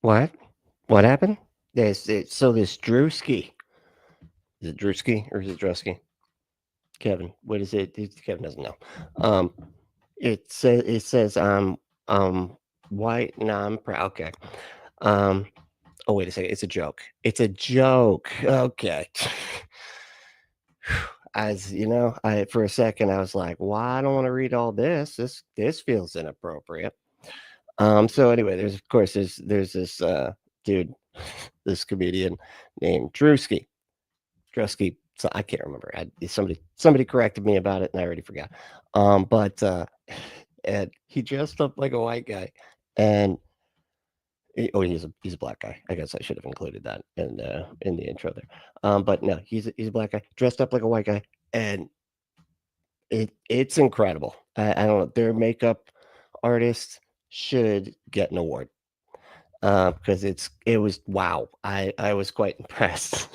What? What happened? So this Drewski. Is it Drewski or is it Drewski? Kevin, what is it? Kevin doesn't know. It says white. No, I'm proud. Okay. Oh, wait a second. It's a joke. It's a joke. Okay. As you know, I for a second I was like, "Well, I don't want to read all this. This feels inappropriate." So anyway, there's this dude, this comedian named Drewski. Drewski. So I can't remember. Somebody corrected me about it, and I already forgot. But and he dressed up like a white guy, and he's a black guy. I guess I should have included that in the intro there. But no, he's a black guy dressed up like a white guy, and it's incredible. I don't know. Their makeup artist should get an award because it was wow. I was quite impressed,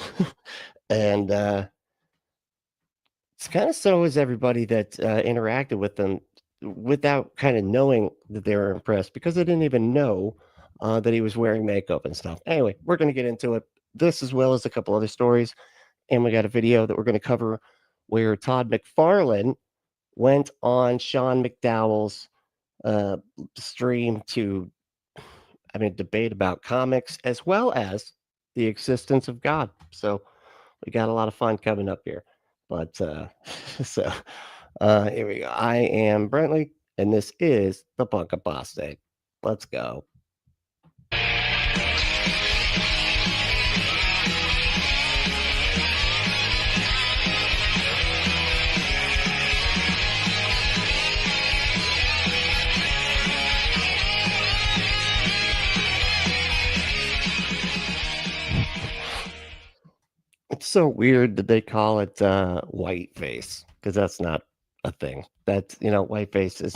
and it's kind of so is everybody that interacted with them without kind of knowing that they were impressed because they didn't even know that he was wearing makeup and stuff. Anyway, we're going to get into it. This as well as a couple other stories, and we got a video that we're going to cover where Todd McFarlane went on Sean McDowell's stream to, debate about comics as well as the existence of God. So we got a lot of fun coming up here. But here we go. I am Brentley, and this is the Punk Apostate. Let's go. It's so weird that they call it white face because that's not a thing. That's white face is.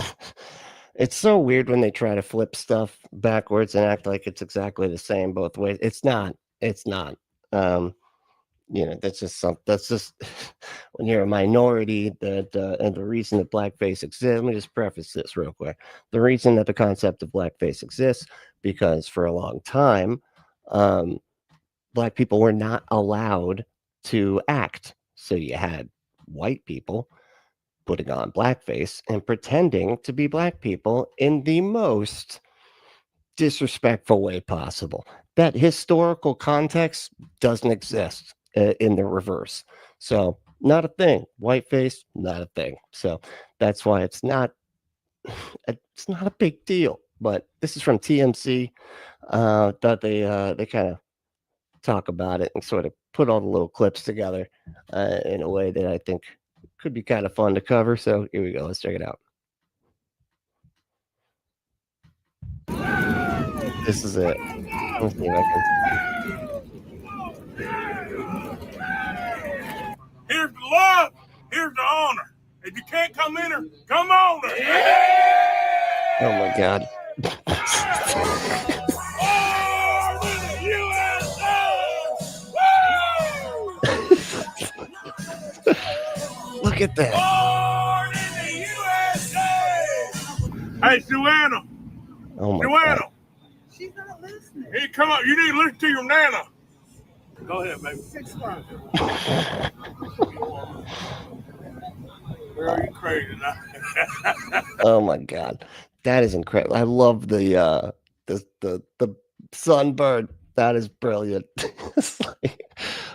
It's so weird when they try to flip stuff backwards and act like it's exactly the same both ways. It's not. It's not. That's just when you're a minority that and the reason that blackface exists. Let me just preface this real quick. The reason that the concept of blackface exists because for a long time, black people were not allowed to act. So you had white people putting on blackface and pretending to be black people in the most disrespectful way possible. That historical context doesn't exist in the reverse. So not a thing. Whiteface, not a thing. So that's why it's not a big deal. But this is from TMC. Thought they kind of talk about it and sort of put all the little clips together in a way that I think could be kind of fun to cover. So here we go. Let's check it out. This is it. Let's see if I can. Here's the love. Here's the honor. If you can't come in her, come on her. Oh my God. Look at that. Born in the USA. Hey, Joanna. Oh my Joanna. God. She's not listening. Hey, come on. You need to listen to your nana. Go ahead, baby. 6 months. Girl, you crazy now. Oh my God. That is incredible. I love the sunburn. That is brilliant. It's like,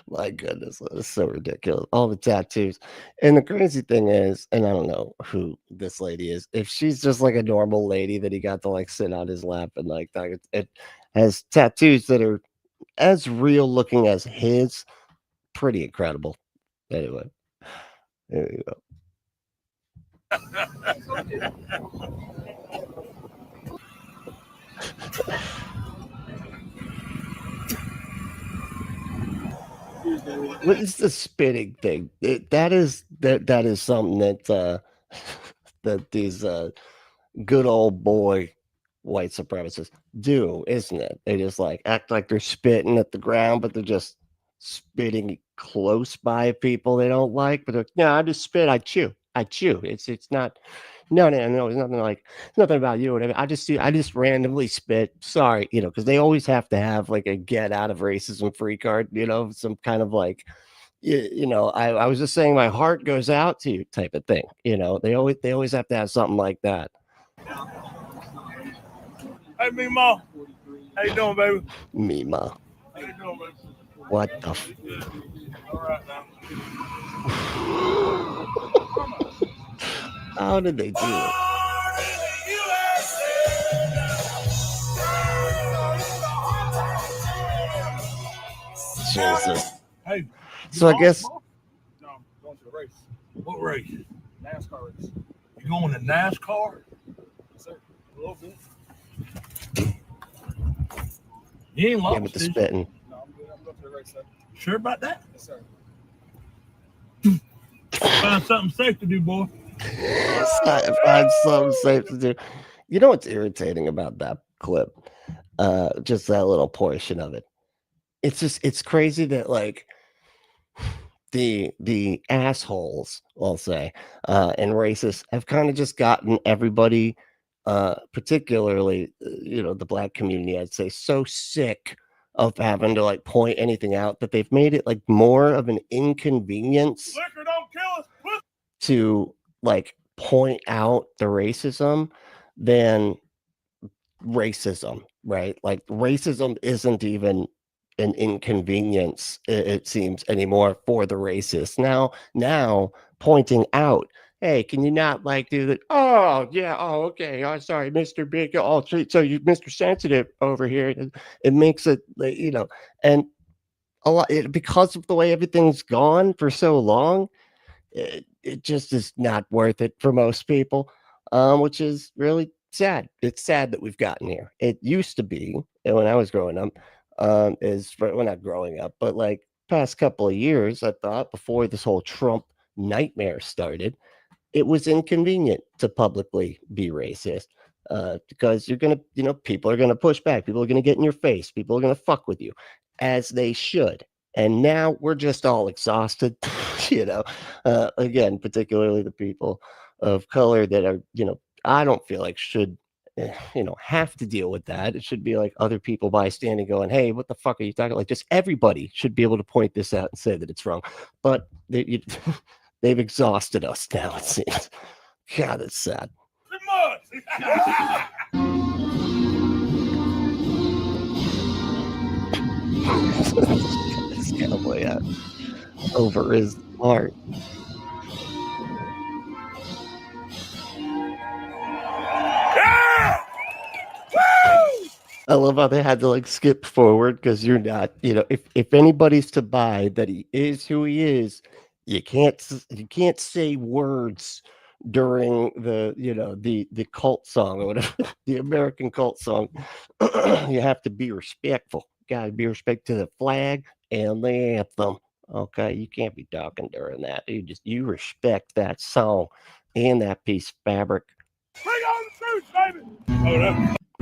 my goodness, that is so ridiculous. All the tattoos. And the crazy thing is, and I don't know who this lady is, if she's just like a normal lady that he got to like sit on his lap and like it has tattoos that are as real looking as his. Pretty incredible. Anyway, there you go. What is the spitting thing? That is something that that these good old boy white supremacists do, isn't it? They just like act like they're spitting at the ground, but they're just spitting close by people they don't like. But no, I just spit. I chew. It's not. No, it's nothing like it's nothing about you or whatever. I just randomly spit. Sorry, because they always have to have like a get out of racism free card, some kind of like, I was just saying my heart goes out to you type of thing. They always have to have something like that. Hey, Mima. How you doing, baby? Mima. How you doing, baby? What the All right now. How did they do it? Jesus. Hey. So I guess No, I'm going to the race. What race? NASCAR race. You going to NASCAR? Yes, sir. A little bit. You ain't lost. yeah, with the spitting. No, I'm good. I'm going to the race, sir. Sure about that? Yes, sir. Find something safe to do, boy. Find something safe to do. You know what's irritating about that clip? Just that little portion of it. It's crazy that like the assholes, I'll say, and racists have kind of just gotten everybody, particularly the black community, I'd say, so sick of having to like point anything out that they've made it like more of an inconvenience Liquor don't kill us. to like point out the racism than racism, right? Like racism isn't even an inconvenience, it seems, anymore for the racist. Now pointing out, hey, can you not like do that? Oh yeah, oh okay, oh sorry, Mr. Big, oh so you Mr. Sensitive over here. It makes it like, and a lot because of the way everything's gone for so long, it just is not worth it for most people, which is really sad. It's sad that we've gotten here. It used to be, and when I was growing up, well, not growing up, but like past couple of years, I thought before this whole Trump nightmare started, it was inconvenient to publicly be racist. Because you're gonna, people are gonna push back, people are gonna get in your face, people are gonna fuck with you, as they should. And now we're just all exhausted, again, particularly the people of color that are, I don't feel like should, have to deal with that. It should be like other people bystanding going, hey, what the fuck are you talking? Like just everybody should be able to point this out and say that it's wrong. But they've exhausted us now, it seems. God, it's sad. This cowboy hat over his heart. Yeah! I love how they had to like skip forward because you're not, if anybody's to buy that he is who he is, you can't say words during the cult song or whatever, the American cult song. You have to be respectful. Got to be respect to the flag and the anthem. Okay, you can't be talking during that. You respect that song and that piece of fabric. Bring on the troops, baby! Oh, there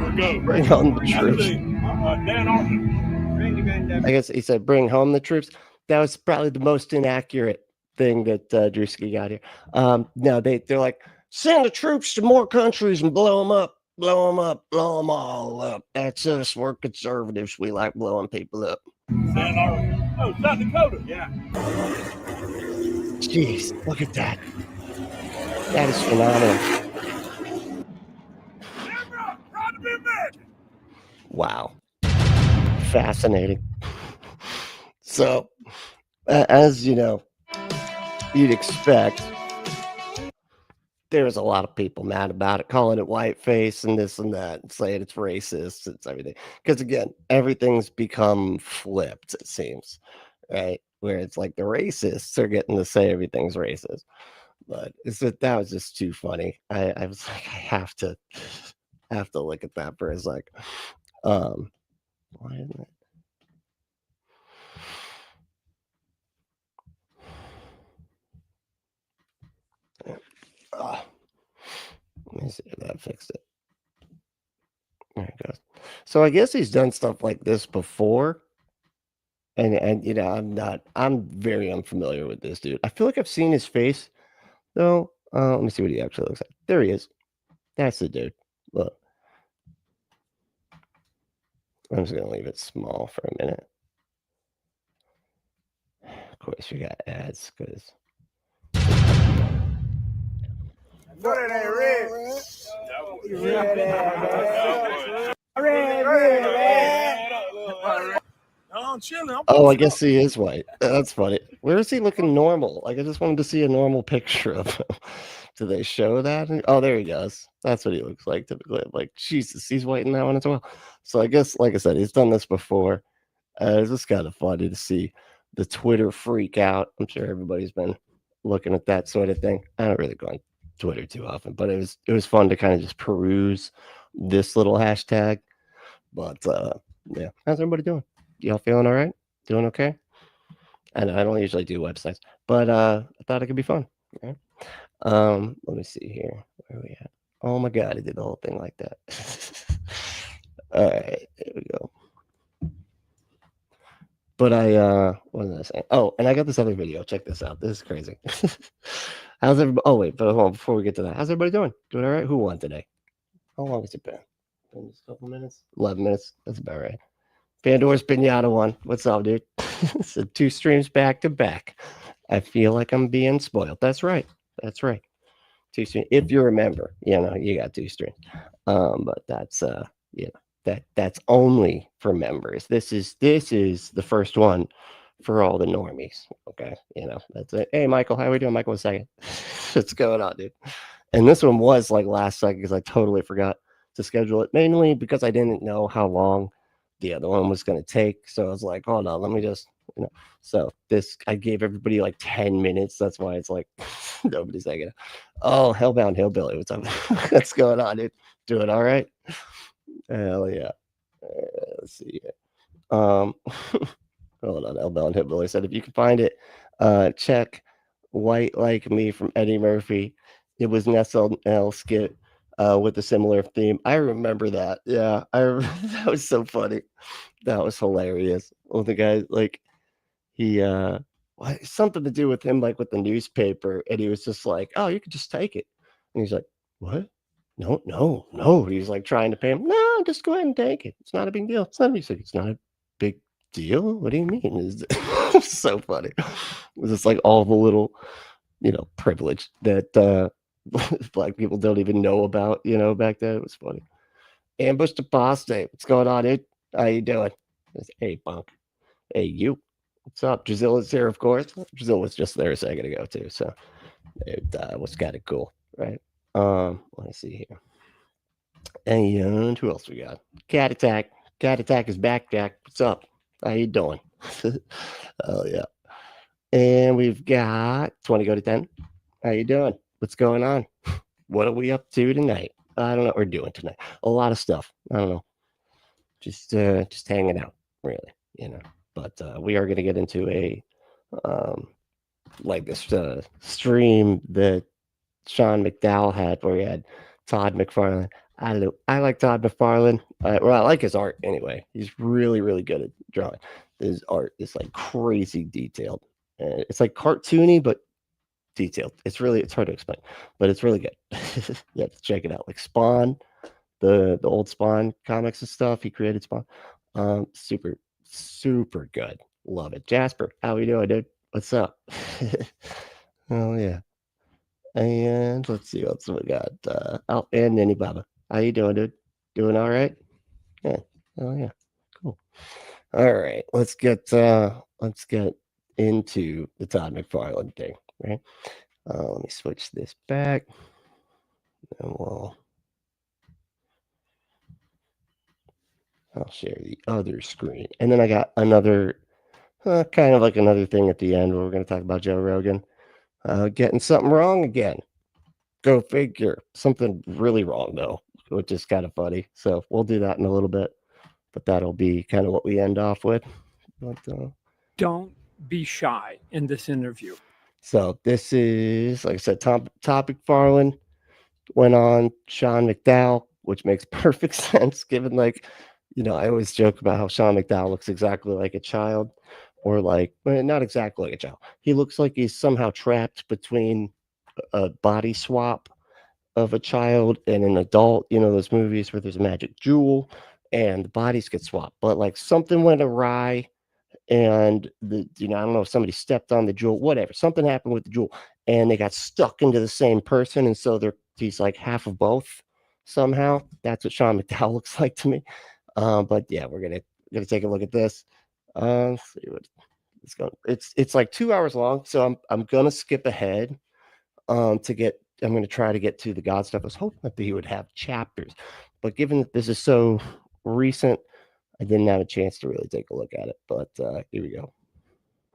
we go. Bring on the troops. Dan Arthur. I guess he said, "Bring home the troops." That was probably the most inaccurate thing that Drewski got here. No, they're like, send the troops to more countries and blow them up, blow them up, blow them all up. That's us. We're conservatives. We like blowing people up. Dan Arthur. Oh, South Dakota. Yeah. Jeez, look at that. That is phenomenal. Proud to be American. Wow. Fascinating. So, as you know, you'd expect, there's a lot of people mad about it, calling it whiteface and this and that, and saying it's racist, it's everything. Because again, everything's become flipped, it seems, right? Where it's like the racists are getting to say everything's racist. But that was just too funny. I was like, I have to look at that for a sec. Why isn't it? Let me see if that fixed it. There it goes. So I guess he's done stuff like this before. And I'm very unfamiliar with this dude. I feel like I've seen his face though. Let me see what he actually looks like. There he is. That's the dude. Look. I'm just gonna leave it small for a minute. Of course, we got ads because. No, that ain't red. Red. I'm chilling. Oh, I guess he is white. That's funny. Where is he looking normal? Like, I just wanted to see a normal picture of him. Do they show that? Oh, there he goes. That's what he looks like typically. I'm like, Jesus, he's white in that one as well. So I guess, like I said, he's done this before. It's just kind of funny to see the Twitter freak out. I'm sure everybody's been looking at that sort of thing. I don't really go on Twitter too often, but it was fun to kind of just peruse this little hashtag. But yeah, how's everybody doing? Y'all feeling all right? Doing okay? And I don't usually do websites, but I thought it could be fun. Right? Let me see here. Where are we at? Oh my God, I did the whole thing like that. All right, there we go. But what was I saying? Oh, and I got this other video. Check this out. This is crazy. How's everybody? Oh wait, but hold on, before we get to that, how's everybody doing? Doing all right? Who won today? How long has it been? Just a couple minutes. 11 minutes. That's about right. Pandora's Pinata won. What's up, dude? So 2 streams back to back. I feel like I'm being spoiled. That's right. That's right. 2 streams. If you remember, you know, you got 2 streams. But that's you know, that's only for members. This is the first one for all the normies. Okay. You know, that's it. Hey Michael, how are we doing? Michael, a second. What's going on, dude? And this one was like last second because I totally forgot to schedule it, mainly because I didn't know how long the other one was going to take. So I was like, hold on, let me just, you know. So this, I gave everybody like 10 minutes. That's why it's like nobody's like, oh, Hellbound Hillbilly, what's up? What's going on, dude? Doing all right? Hell yeah. Let's see here. Hold on, Hellbound Hillbilly said, if you can find it, check White Like Me from Eddie Murphy. It was an SNL skit with a similar theme. I remember that. Yeah, that was so funny. That was hilarious. Well, the guy, like, he something to do with him, like with the newspaper, and he was just like, oh, you could just take it. And he's like, what? No. He's like trying to pay him. No, just go ahead and take it. It's not a big deal. It's not. He's like, it's not a big deal. What do you mean? It's so funny. It was just like all the little, you know, privilege that Black people don't even know about, you know, back then. It was funny. Ambushed Apostate. What's going on, dude? How you doing? Hey, Bunk. Hey, you. What's up? Drizilla's here, of course. Drizilla was just there a second ago, too. So it was kind of cool, right? Let me see here. And who else we got? Cat Attack. Cat Attack is back, Jack. What's up? How you doing? Oh, yeah. And we've got 20 go to 10. How you doing? What's going on? What are we up to tonight? I don't know what we're doing tonight. A lot of stuff. I don't know. Just hanging out, really, you know. But we are going to get into a like this stream that Sean McDowell had where he had Todd McFarlane. I don't know. I like Todd McFarlane. Well, I like his art anyway. He's really, really good at drawing. His art is like crazy detailed. It's like cartoony, but detailed. It's hard to explain, but it's really good. You have to check it out. Like Spawn, the old Spawn comics and stuff. He created Spawn. Super good. Love it. Jasper, how you doing, dude? What's up? Oh yeah. And let's see what we got. And Nanny Baba. How you doing, dude? Doing all right? Yeah. Oh yeah. Cool. All right. Let's get into the Todd McFarlane thing, right? Let me switch this back. And I'll share the other screen. And then I got another kind of like another thing at the end where we're going to talk about Joe Rogan getting something wrong again. Go figure. Something really wrong, though, which is kind of funny. So we'll do that in a little bit. But that'll be kind of what we end off with. But, don't be shy in this interview. So this is, like I said, Todd McFarlane went on Sean McDowell, which makes perfect sense given, like, you know, I always joke about how Sean McDowell looks exactly like a child, or like, well, not exactly like a child. He looks like he's somehow trapped between a body swap of a child and an adult, you know, those movies where there's a magic jewel and the bodies get swapped. But like something went awry and I don't know if somebody stepped on the jewel, whatever, something happened with the jewel and they got stuck into the same person. And so he's like half of both somehow. That's what Sean McDowell looks like to me. But yeah, we're gonna take a look at this. Let's see what it's going. It's like 2 hours long, so I'm gonna skip ahead I'm going to try to get to the God stuff. I was hoping that he would have chapters, but given that this is so recent, I didn't have a chance to really take a look at it. But here we go.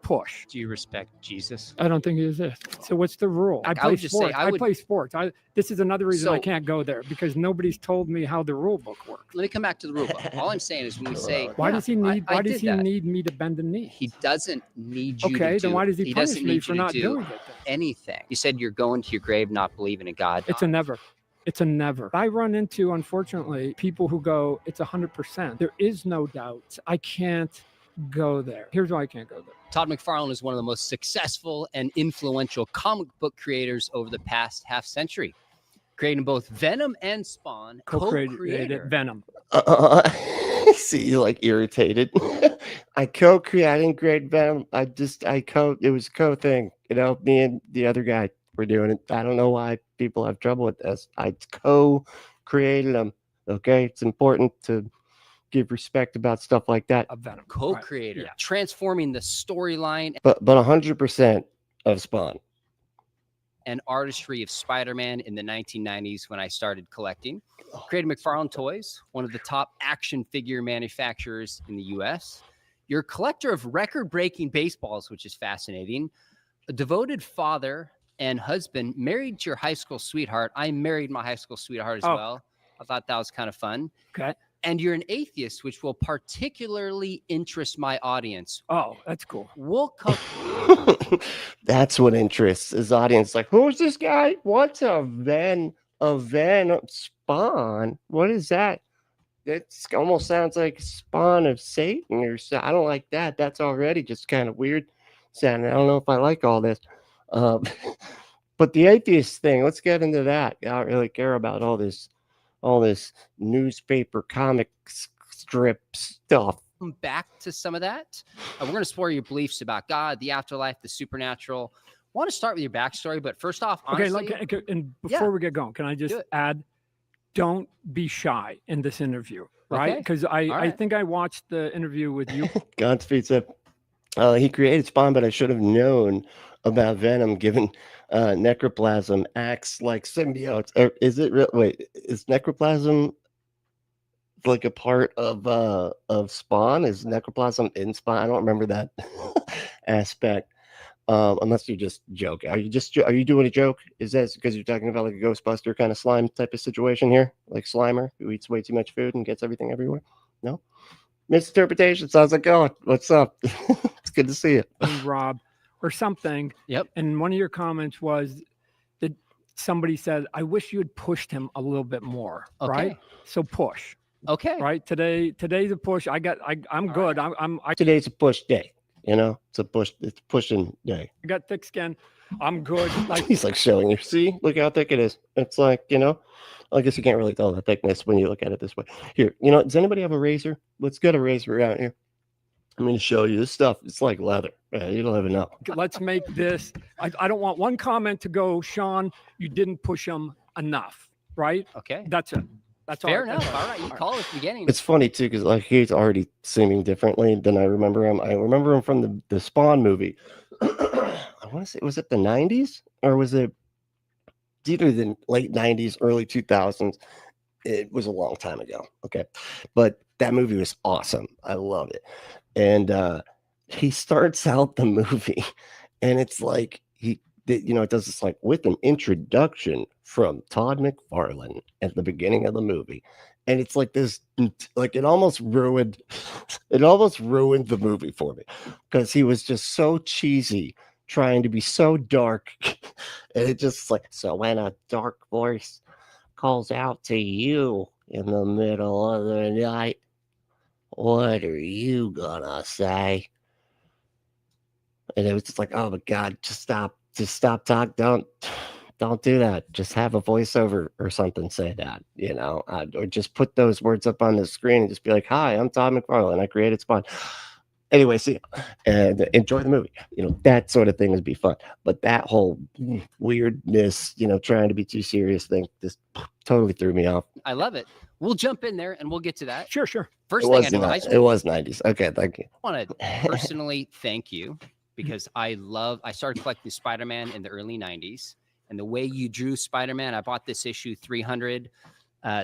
Push. Do you respect Jesus? I don't think he exists. So what's the rule? I play would just say sports. I I would- play sports. This is another reason I So- can't go there because nobody's told me how the rule book works. Let me come back to the rule book. All I'm saying is when we say, Why yeah, does he need? I Why does did he that. need me to bend the knee? He doesn't need you Okay, to do then why does he punish doesn't me need for you to not do doing it? Then? anything. You said you're going to your grave not believing in God. It's a never. It's a never. I run into, unfortunately, people who go, it's 100%. There is no doubt. I can't go there. Here's why I can't go there. Todd McFarlane is one of the most successful and influential comic book creators over the past half century, creating both Venom and Spawn. Co-created Co-creator. Venom. See, you like irritated. I co-created Great Venom. It was a co thing. You know, me and the other guy were doing it. I don't know why people have trouble with this. I co-created them. Okay, it's important to give respect about stuff like that. Of Venom. Co-creator, Right, yeah. transforming the storyline But 100% of Spawn. and artistry of Spider-Man in the 1990s when I started collecting. Created McFarlane Toys, one of the top action figure manufacturers in the US. You're a collector of record-breaking baseballs, which is fascinating. A devoted father and husband, married to your high school sweetheart. I married my high school sweetheart as Oh. well. I thought that was kind of fun. Okay. And you're an atheist, which will particularly interest my audience. Oh, that's cool. We'll come. That's what interests his audience. Like, who's this guy? What's a Venom Spawn? What is that? It almost sounds like Spawn of Satan or so. I don't like that. That's already just kind of weird sounding. I don't know if I like all this. But the atheist thing, let's get into that. I don't really care about all this newspaper comic strip stuff. Back to some of that. We're going to explore your beliefs about God, the afterlife, the supernatural. I want to start with your backstory, but first off, honestly, And Yeah. before we get going, can I just Do it. add, don't be shy in this interview, right? Okay. Because I right. think I watched the interview with you. Godspeed said he created Spawn, but I should have known about Venom given necroplasm acts like symbiotes. Is it real? Wait, is necroplasm like a part of Spawn? Is necroplasm in Spawn? I don't remember that aspect. Unless you're just joking. Are you doing a joke? Is that because you're talking about like a Ghostbuster kind of slime type of situation here? Like Slimer who eats way too much food and gets everything everywhere? No? Misinterpretation. Sounds like God. What's up? It's good to see you. and Rob or something. Yep. And one of your comments was that somebody said, I wish you had pushed him a little bit more. Okay. Right. So push. Okay. Right. Today's a push. I'm good. I Today's a push day. You know, it's pushing day. got thick skin. I'm good. Like He's like showing you. See, look how thick it is. It's like, you know, I guess you can't really tell the thickness when you look at it this way. Here, you know, does anybody have a razor? Let's get a razor out here. I'm going to show you this stuff. It's like leather. You don't even know. let's make this. I don't want one comment to go, Sean, you didn't push him enough. Right. Okay. That's it. That's Fair all. enough. All right. You call it at the beginning. It's funny too, because like he's already seeming differently than I remember him. I remember him from the Spawn movie. I want to say, was it the 90s or was it either the late 90s, early 2000s? It was a long time ago. Okay. But that movie was awesome. I love it. And he starts out the movie and it's like it does this like with an introduction from Todd McFarlane at the beginning of the movie. And it's like this, like it almost ruined the movie for me because he was just so cheesy, trying to be so dark. And it just like, so when a dark voice calls out to you in the middle of the night, what are you gonna say? And it was just like, oh my God, just stop talking. Don't don't do that. Just have a voiceover or something say that, or just put those words up on the screen and just be like, "Hi, I'm Todd McFarlane. I created Spawn." Anyway, see, and enjoy the movie. That sort of thing would be fun. But that whole weirdness, trying to be too serious thing, just totally threw me off. I love it. We'll jump in there and we'll get to that. Sure. First thing I do, It was 90s. Okay, thank you. I want to personally thank you because I started collecting Spider-Man in the early 90s. And the way you drew Spider-Man, I bought this issue 300,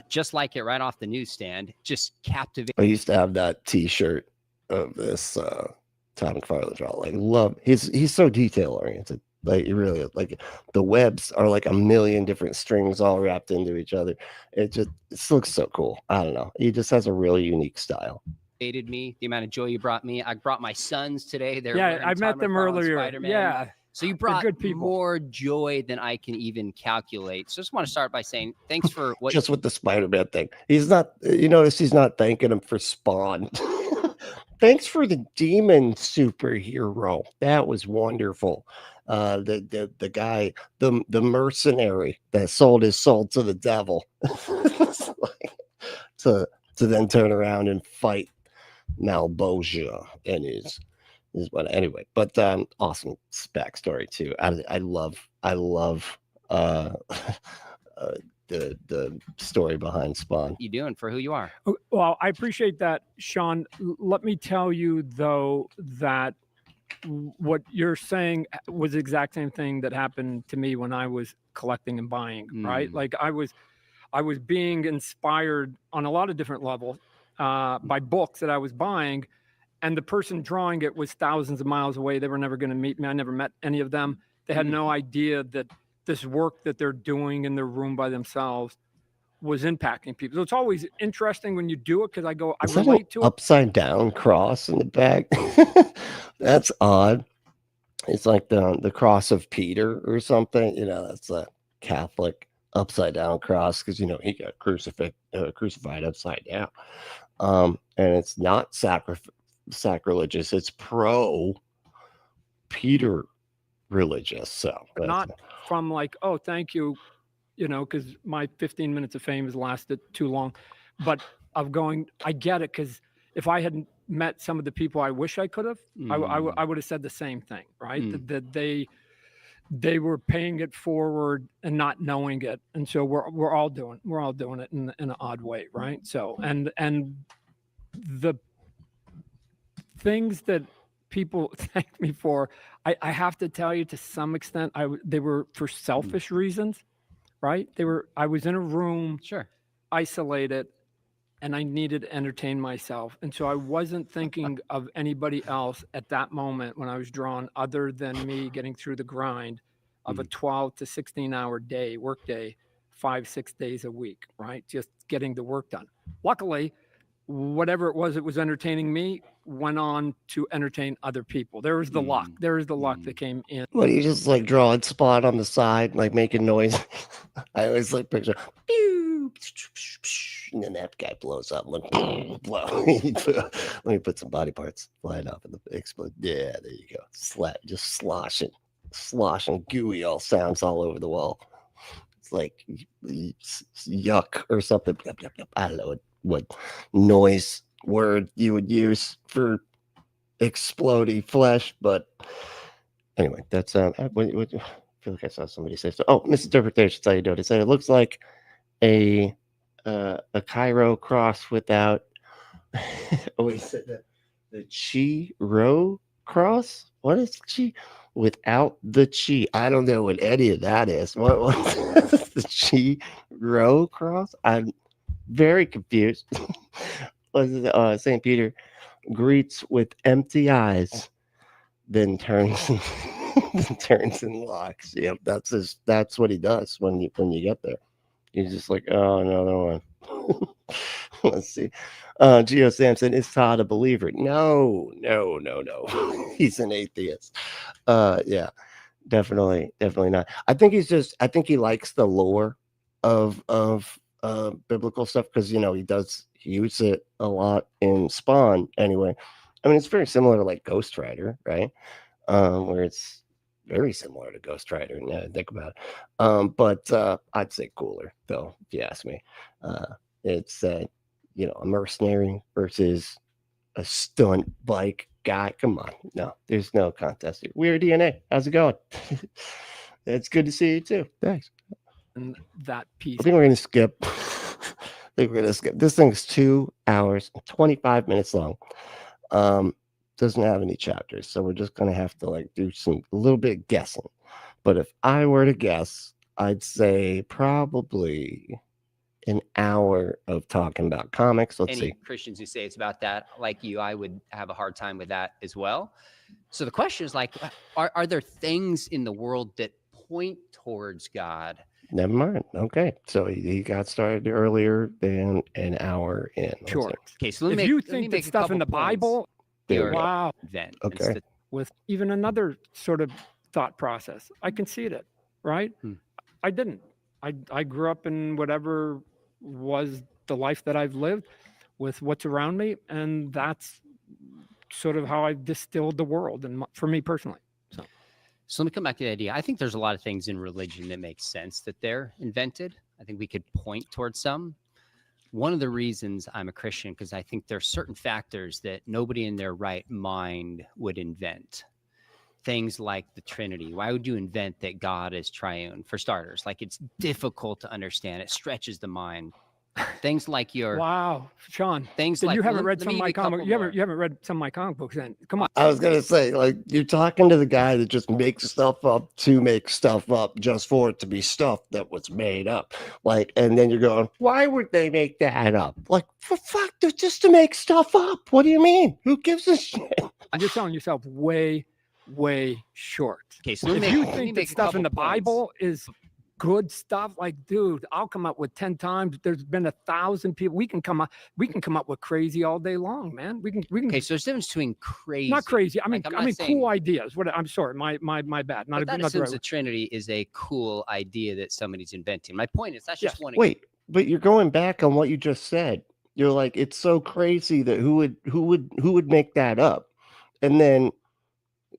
just like it right off the newsstand, just captivating. I used to have that T-shirt of this Todd McFarlane draw. Like, love he's so detail oriented. Like, you really, like, the webs are like a million different strings all wrapped into each other. It looks so cool. I don't know. He just has a really unique style. Me, the amount of joy you brought me. I brought my sons today. I met them earlier. Spider-Man. Yeah. So you brought good people. more joy than I can even calculate. So I just want to start by saying thanks for what. Just with the Spider-Man thing. He's not, you notice he's not thanking him for Spawn. Thanks for the demon superhero. That was wonderful. The guy, the mercenary that sold his soul to the devil. to then turn around and fight Malbosia and his what anyway. But awesome backstory too. I love the story behind Spawn. You doing for who you are? Well, I appreciate that, Sean. Let me tell you though that what you're saying was the exact same thing that happened to me when I was collecting and buying, right? Like I was being inspired on a lot of different levels by books that I was buying, and the person drawing it was thousands of miles away. They were never going to meet me. I never met any of them. They had no idea that this work that they're doing in their room by themselves was impacting people. So it's always interesting when you do it because I relate to it. Upside down cross in the back. That's odd. It's like the cross of Peter or something. That's a Catholic upside down cross because he got crucified upside down. And it's not sacrilegious. It's pro Peter religious. So not from like, oh, thank you, because my 15 minutes of fame has lasted too long. But I get it, because if I hadn't met some of the people I wish I could have, I would have said the same thing, right? That they were paying it forward and not knowing it, and so we're all doing it in an odd way, right? So and the things that people thank me for, I have to tell you, to some extent, they were for selfish reasons, right? I was in a room, isolated, and I needed to entertain myself. And so I wasn't thinking of anybody else at that moment when I was drawn, other than me getting through the grind of a 12 to 16 hour work day, 5-6 days a week, right? Just getting the work done. Luckily, whatever it was entertaining me went on to entertain other people. There was the luck. There is the luck that came in. Well, you just like drawing Spawn on the side, like making noise. I always like picture, pew, and then that guy blows up. Like, blow. Let me put some body parts flying up in the explode. Yeah, there you go. Just sloshing gooey all sounds all over the wall. It's like yuck or something. I don't know what noise word you would use for exploding flesh, but anyway, that's I feel like I saw somebody say so. Oh, misinterpretations, how you doing? It said it looks like a Cairo cross without he said the Chi-Ro cross. What is Chi without the Chi? I don't know what any of that is. What the Chi-Ro cross? I'm very confused. St. Peter greets with empty eyes, then turns and locks. Yep, that's what he does when you get there. He's just like, oh, another one. Let's see. Geo Samson, is Todd a believer? No. He's an atheist. Yeah, definitely not. I think he likes the lore of biblical stuff because he uses it a lot in Spawn anyway. I mean, it's very similar to like Ghost Rider, right? Where it's very similar to Ghost Rider. Now that I think about it. But I'd say cooler, though, if you ask me. It's a mercenary versus a stunt bike guy. Come on, no, there's no contest here. Weird DNA. How's it going? It's good to see you too. Thanks. And that piece. I think we're gonna skip. This thing's 2 hours and 25 minutes long. Doesn't have any chapters, so we're just gonna have to do a little bit of guessing. But if I were to guess, I'd say probably an hour of talking about comics. Let's Any see. Christians who say it's about that, like you, I would have a hard time with that as well. So the question is are there things in the world that point towards God? Never mind. Okay, so he got started earlier than an hour in. Let's Sure. see. Okay, so let If me you make, let me think that make a stuff in the couple points. Bible, There we go. wow, Then Okay. with even another sort of thought process, I concede it, right? I didn't. I grew up in whatever was the life that I've lived with what's around me, and that's sort of how I've distilled the world, and for me personally. So let me come back to the idea. I think there's a lot of things in religion that make sense that they're invented. I think we could point towards some. One of the reasons I'm a Christian, because I think there are certain factors that nobody in their right mind would invent. Things like the Trinity. Why would you invent that God is triune? For starters, it's difficult to understand. It stretches the mind. Things like Wow, Sean. things Then like you haven't let read me some of give my you a couple comic. You more. haven't read some of my comic books. Then come on. I was gonna say, you're talking to the guy that just makes stuff up to make stuff up just for it to be stuff that was made up. And then you're going, why would they make that up? For fuck, just to make stuff up. What do you mean? Who gives a shit? You're selling yourself way short. Okay, so If you think that stuff in the couple points. Bible is good stuff, dude, I'll come up with 10 times. There's been 1,000 people. We can come up with crazy all day long, man. We can. Okay, so there's a difference between crazy. Not crazy. I mean, I'm not saying, cool ideas. I'm sorry. My bad. Not but that not the assumes right the Trinity is a cool idea that somebody's inventing. My point is that's just Yes. one. Wait, but you're going back on what you just said. You're like, it's so crazy that who would make that up? And then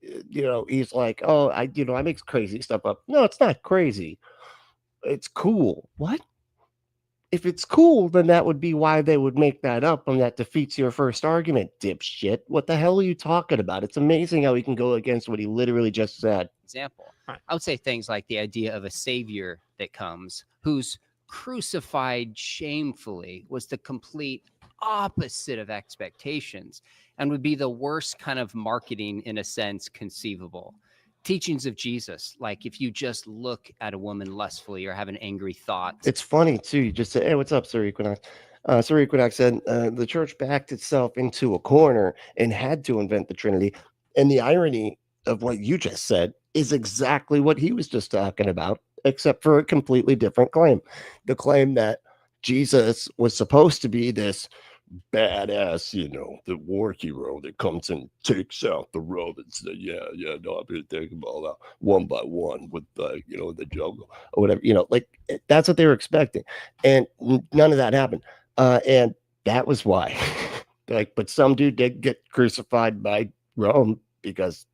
he's like, oh, I make crazy stuff up. No, it's not crazy. It's cool. What? If it's cool, then that would be why they would make that up, and that defeats your first argument, dipshit. What the hell are you talking about? It's amazing how he can go against what he literally just said. Example. Right. I would say things like the idea of a savior that comes who's crucified shamefully was the complete opposite of expectations and would be the worst kind of marketing in a sense conceivable. Teachings of Jesus, like if you just look at a woman lustfully or have an angry thought. It's funny too. You just said, "Hey, what's up, Sir Equinox?" Sir Equinox said the church backed itself into a corner and had to invent the Trinity. And the irony of what you just said is exactly what he was just talking about, except for a completely different claim. The claim that Jesus was supposed to be this badass, the war hero that comes and takes out the Romans. No, I'm gonna take them all out one by one with the jungle or whatever. That's what they were expecting, and none of that happened. And that was why. But some dude did get crucified by Rome because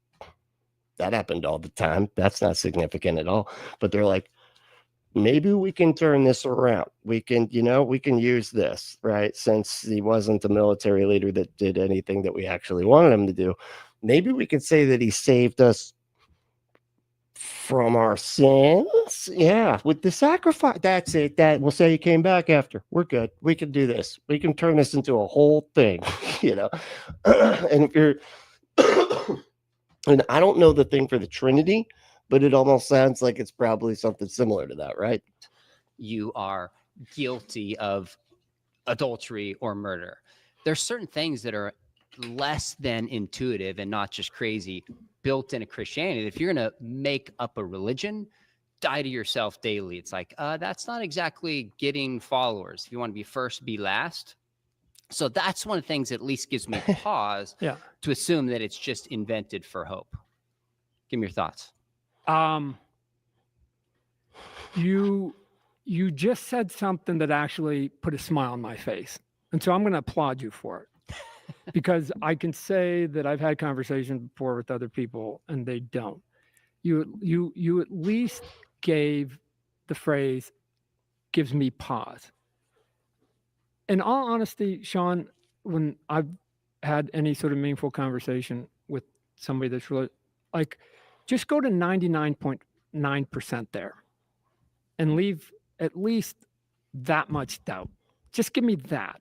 that happened all the time. That's not significant at all. But they're like, maybe we can turn this around. We can use this, right? Since he wasn't the military leader that did anything that we actually wanted him to do, maybe we could say that he saved us from our sins. Yeah, with the sacrifice. That's it. That we'll say he came back after. We're good. We can do this. We can turn this into a whole thing, And if you're, and I don't know the thing for the Trinity, but it almost sounds like it's probably something similar to that, right? You are guilty of adultery or murder. There's certain things that are less than intuitive and not just crazy built into Christianity. If you're going to make up a religion, die to yourself daily. It's like, that's not exactly getting followers. If you want to be first, be last. So that's one of the things that at least gives me pause to assume that it's just invented for hope. Give me your thoughts. You just said something that actually put a smile on my face. And so I'm going to applaud you for it because I can say that I've had conversations before with other people and they don't. you at least gave the phrase gives me pause. In all honesty, Sean, when I've had any sort of meaningful conversation with somebody that's really like, just go to 99.9% there and leave at least that much doubt. Just give me that.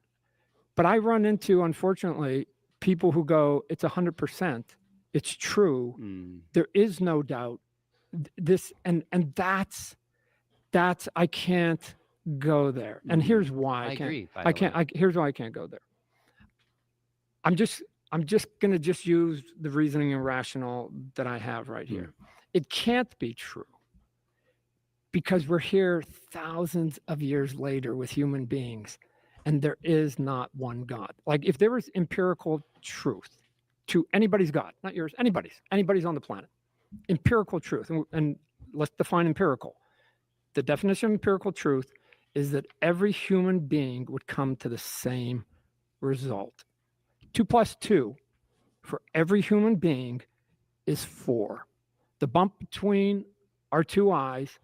But I run into, unfortunately, people who go, it's 100%. It's true. There is no doubt. This and that's I can't go there. And here's why I can't. agree. I can't. Here's why I can't go there. I'm just gonna just use the reasoning and rational that I have right here. It can't be true because we're here thousands of years later with human beings, and there is not one God. Like if there was empirical truth to anybody's God, not yours, anybody's on the planet, empirical truth, and let's define empirical. The definition of empirical truth is that every human being would come to the same result. 2 + 2 for every human being is 4. The bump between our two eyes,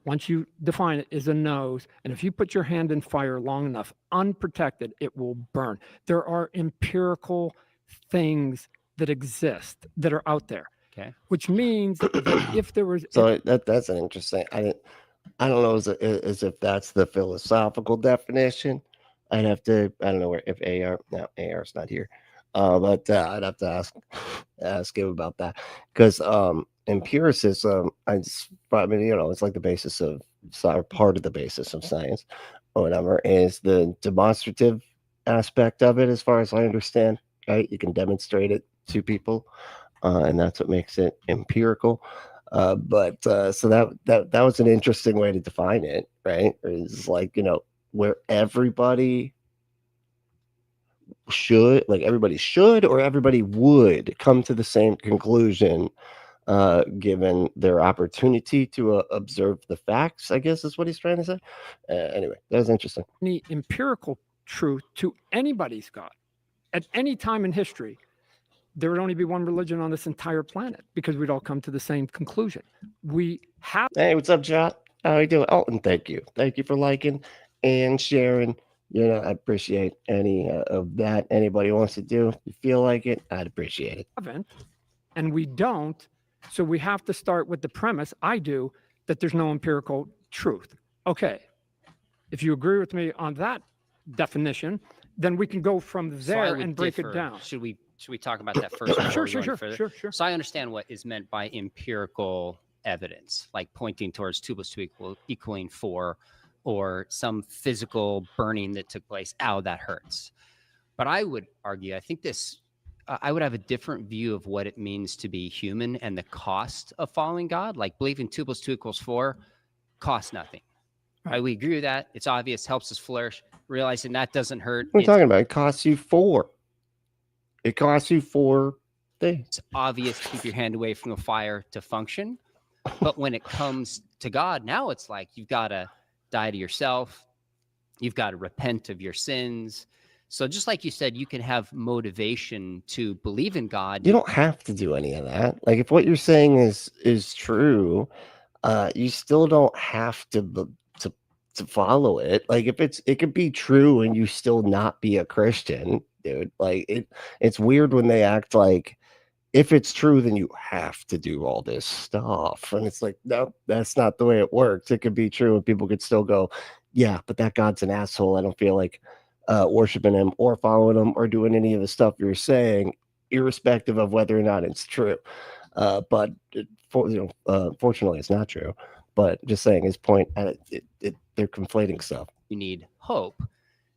once you define it, is a nose. And if you put your hand in fire long enough, unprotected, it will burn. There are empirical things that exist that are out there. Okay. Which means that if there was... So that's an interesting... I don't know as if that's the philosophical definition. I'd have to... I don't know where... If AR's not here. But I'd have to ask him about that. Because empiricism, it's like the basis of... part of the basis of science or whatever is the demonstrative aspect of it, as far as I understand, right? You can demonstrate it to people, and that's what makes it empirical. So that was an interesting way to define it, right? It's like, where everybody should or everybody would come to the same conclusion, given their opportunity to observe the facts, I guess is what he's trying to say. Anyway, that was interesting. Any empirical truth to anybody's God at any time in history, there would only be one religion on this entire planet because we'd all come to the same conclusion. We have... Hey, what's up, chat? How you doing? Oh, and thank you for liking and sharing. I appreciate any of that anybody wants to do. If you feel like it, I'd appreciate it. And we don't. So we have to start with the premise, I do, that there's no empirical truth. Okay. If you agree with me on that definition, then we can go from there and break it down. Should we talk about that first? Sure. So I understand what is meant by empirical evidence, like pointing towards 2 + 2 equaling 4, or some physical burning that took place. Ow, that hurts. But I would argue, I would have a different view of what it means to be human and the cost of following God. Like believing 2 + 2 = 4 costs nothing. Right? We agree with that. It's obvious, helps us flourish. Realizing that doesn't hurt. What are you talking about? It costs you 4. It costs you 4 things. It's obvious to keep your hand away from the fire to function. But when it comes to God, now it's like you've got to die to yourself. You've got to repent of your sins. So just like you said, you can have motivation to believe in God. You don't have to do any of that. Like if what you're saying is true, you still don't have to follow it. Like if it could be true and you still not be a Christian, dude. Like it's weird when they act like if it's true, then you have to do all this stuff. And it's like, no, that's not the way it works. It could be true and people could still go, yeah, but that God's an asshole. I don't feel like worshiping him or following him or doing any of the stuff you're saying, irrespective of whether or not it's true. But fortunately, it's not true. But just saying his point, they're conflating stuff. You need hope.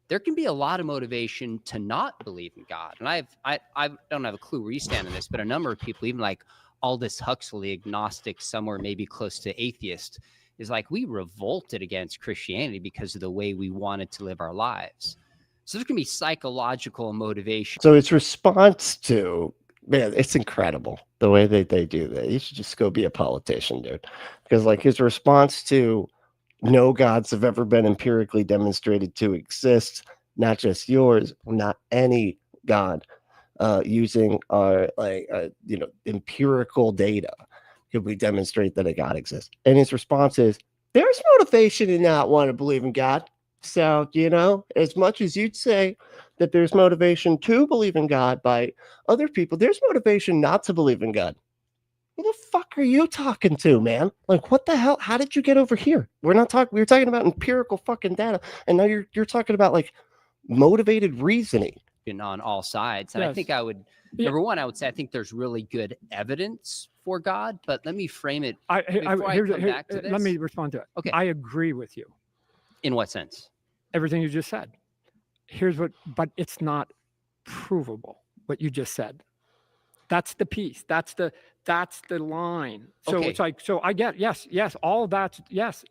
There can be a lot of motivation to not believe in God. And I don't have a clue where you stand on this, but a number of people, even like Aldous Huxley, agnostic, somewhere maybe close to atheist, is like, we revolted against Christianity because of the way we wanted to live our lives. So there can be psychological motivation. So it's response to, man, it's incredible the way that they do that. You should just go be a politician, dude. Because like his response to no gods have ever been empirically demonstrated to exist, not just yours, not any God, using our empirical data. could we demonstrate that a God exists? And his response is, there's motivation in not want to believe in God. So, as much as you'd say that there's motivation to believe in God by other people, there's motivation not to believe in God. Who the fuck are you talking to, man? Like, what the hell? How did you get over here? We were talking about empirical fucking data, and now you're talking about like motivated reasoning. On all sides. And I think I would, number one, I would say I think there's really good evidence for God, but let me frame it back to this. Let me respond to it. Okay. I agree with you. In what sense? Everything you just said. But it's not provable, what you just said. That's the piece. That's the line. So Okay. it's like, so I get, yes, all of that's yes,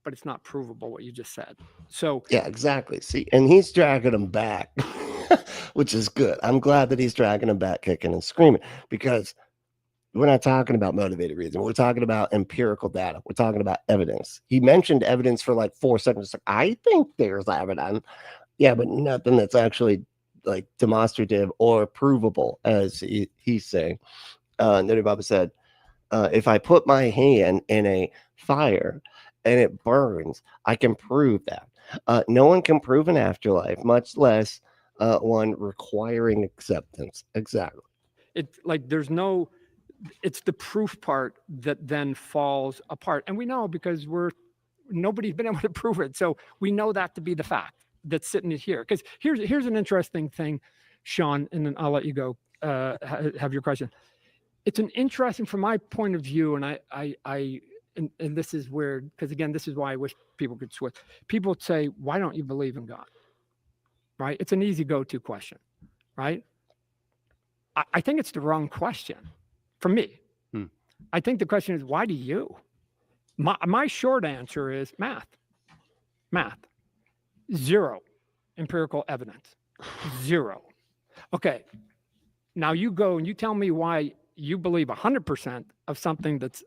but it's not provable what you just said. So yeah, exactly. See, and he's dragging him back, which is good. I'm glad that he's dragging him back, kicking and screaming, because we're not talking about motivated reason. We're talking about empirical data. We're talking about evidence. He mentioned evidence for like 4 seconds. Like, I think there's evidence. Yeah, but nothing that's actually like demonstrative or provable, as he's saying. Nutty Baba said, if I put my hand in a fire and it burns, I can prove that. No one can prove an afterlife, much less one requiring acceptance. Exactly. it's like it's the proof part that then falls apart. And we know because nobody's been able to prove it. So we know that to be the fact that's sitting here. Because here's an interesting thing, Sean, and then I'll let you go have your question. It's an interesting, from my point of view, and and this is where, because again, this is why I wish people could switch. People say, why don't you believe in God? Right? It's an easy go-to question, right? I think it's the wrong question for me. I think the question is, why do you? My short answer is math. 0 empirical evidence. 0. Okay. Now you go and you tell me why you believe 100% of something that's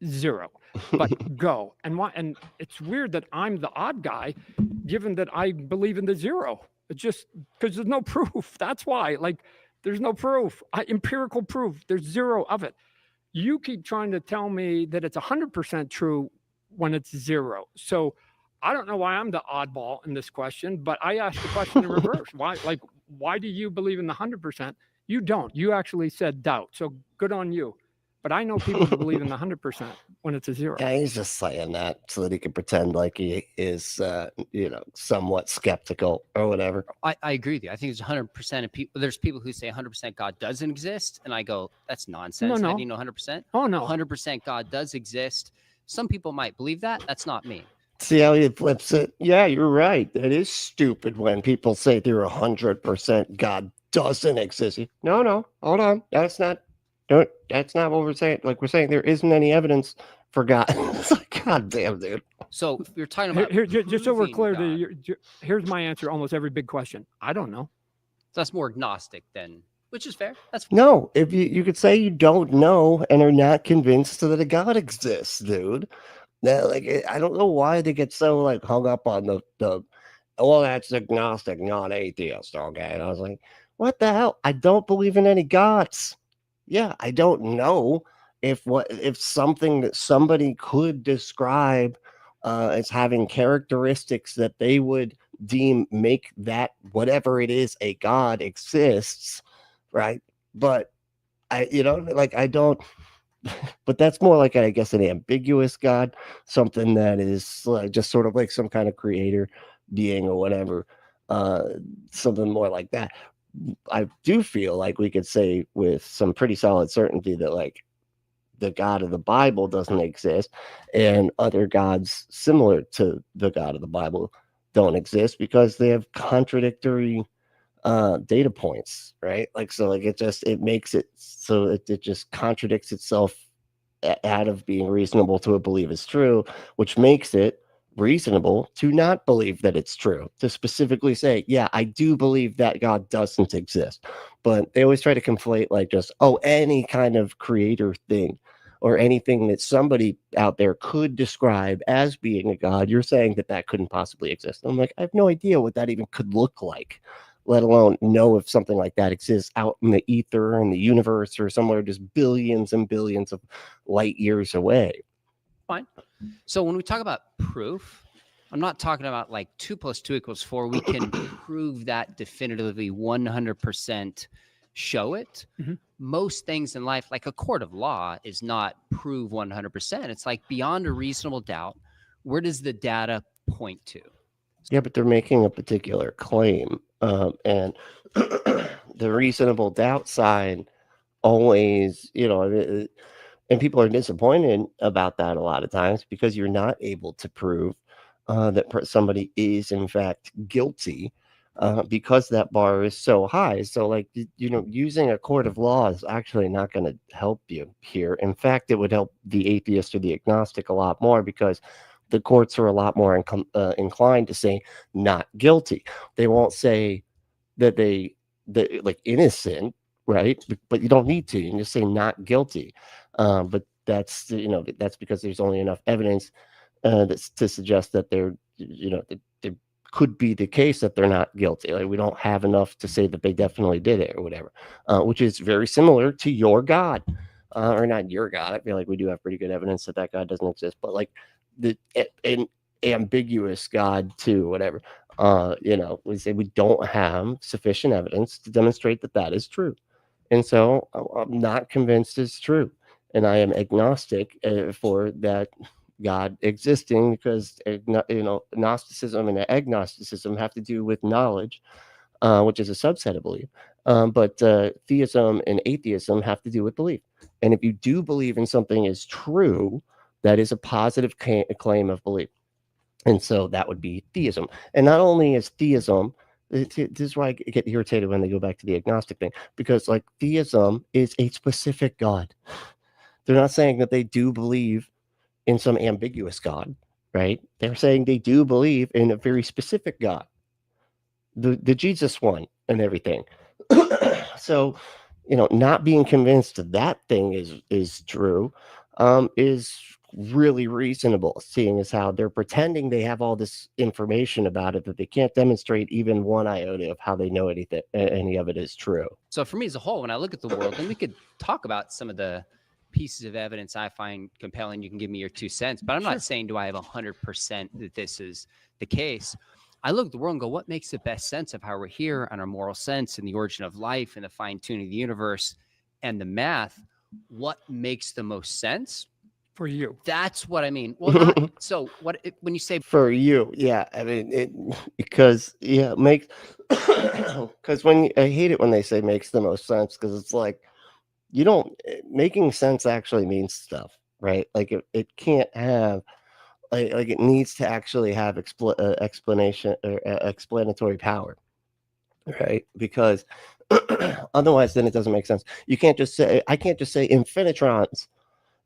0, but go. And why? And it's weird that I'm the odd guy, given that I believe in the 0. It's just because there's no proof. That's why. Like, there's no proof. Empirical proof. There's 0 of it. You keep trying to tell me that it's 100% true when it's 0. So I don't know why I'm the oddball in this question, but I asked the question in reverse. Why do you believe in the 100%? You don't. You actually said doubt. So good on you. But I know people who believe in the 100% when it's a 0. Yeah, he's just saying that so that he can pretend like he is, somewhat skeptical or whatever. I agree with you. I think there's 100% of people. There's people who say 100% God doesn't exist, and I go, that's nonsense. No. How do you know 100%? Oh no, 100% God does exist. Some people might believe that. That's not me. See how he flips it? Yeah, you're right. It is stupid when people say they're 100% God doesn't exist. No, hold on. That's not what we're saying. Like, we're saying there isn't any evidence for God. It's like, God damn, dude. So if you're talking about here, just so we're clear, God, here's my answer. Almost every big question. I don't know. so that's more agnostic than, which is fair. That's No, if you could say you don't know and are not convinced that a God exists, dude. Now, like, I don't know why they get so like hung up on the well, that's agnostic, not atheist. Okay, and I was like, what the hell? I don't believe in any gods. Yeah, I don't know if something that somebody could describe as having characteristics that they would deem make that whatever it is a god exists, right? But I don't. But that's more like, I guess, an ambiguous god, something that is just sort of like some kind of creator being or whatever, something more like that. I do feel like we could say with some pretty solid certainty that like the God of the Bible doesn't exist and other gods similar to the God of the Bible don't exist because they have contradictory data points, right? Like, so like it makes it so it just contradicts itself out of being reasonable to believe it's true, which makes it reasonable to not believe that it's true, to specifically say, yeah, I do believe that God doesn't exist. But they always try to conflate like just, any kind of creator thing or anything that somebody out there could describe as being a god. You're saying that couldn't possibly exist. I'm like, I have no idea what that even could look like. let alone know if something like that exists out in the ether and the universe or somewhere just billions and billions of light years away. Fine. So when we talk about proof, I'm not talking about like 2 + 2 = 4. We can prove that definitively 100% show it. Mhm. Most things in life, like a court of law, is not prove 100%. It's like beyond a reasonable doubt. Where does the data point to? Yeah, but they're making a particular claim, and the reasonable doubt side always, and people are disappointed about that a lot of times because you're not able to prove that somebody is in fact guilty because that bar is so high. So, like, using a court of law is actually not going to help you here. In fact, it would help the atheist or the agnostic a lot more because the courts are a lot more inclined to say not guilty. They won't say that that like innocent, right? But you don't need to. You can just say not guilty. But that's that's because there's only enough evidence that's to suggest that that there could be the case that they're not guilty. Like, we don't have enough to say that they definitely did it or whatever, which is very similar to your God, or not your God. I feel like we do have pretty good evidence that that God doesn't exist, but like an ambiguous God too, whatever. We say we don't have sufficient evidence to demonstrate that that is true, and so I'm not convinced it's true, and I am agnostic for that God existing because Gnosticism and agnosticism have to do with knowledge, which is a subset of belief. But theism and atheism have to do with belief. And if you do believe in something is true, that is a positive claim of belief. And so that would be theism. And not only is theism, this is why I get irritated when they go back to the agnostic thing, because like theism is a specific God. They're not saying that they do believe in some ambiguous God, right? They're saying they do believe in a very specific God, the Jesus one and everything. So, not being convinced that thing is true is really reasonable, seeing as how they're pretending they have all this information about it that they can't demonstrate even one iota of how they know any of it is true. So for me as a whole, when I look at the world, and we could talk about some of the pieces of evidence I find compelling, you can give me your 2 cents, but I'm not saying do I have 100% that this is the case. I look at the world and go, what makes the best sense of how we're here and our moral sense and the origin of life and the fine tuning of the universe and the math? What makes the most sense For you. That's what I mean. Well, so when you say for you, yeah, I mean because it makes because I hate it when they say makes the most sense, because it's like making sense actually means stuff, right? Like it can't have like it needs to actually have explanation or explanatory power, right? Because otherwise then it doesn't make sense. I can't just say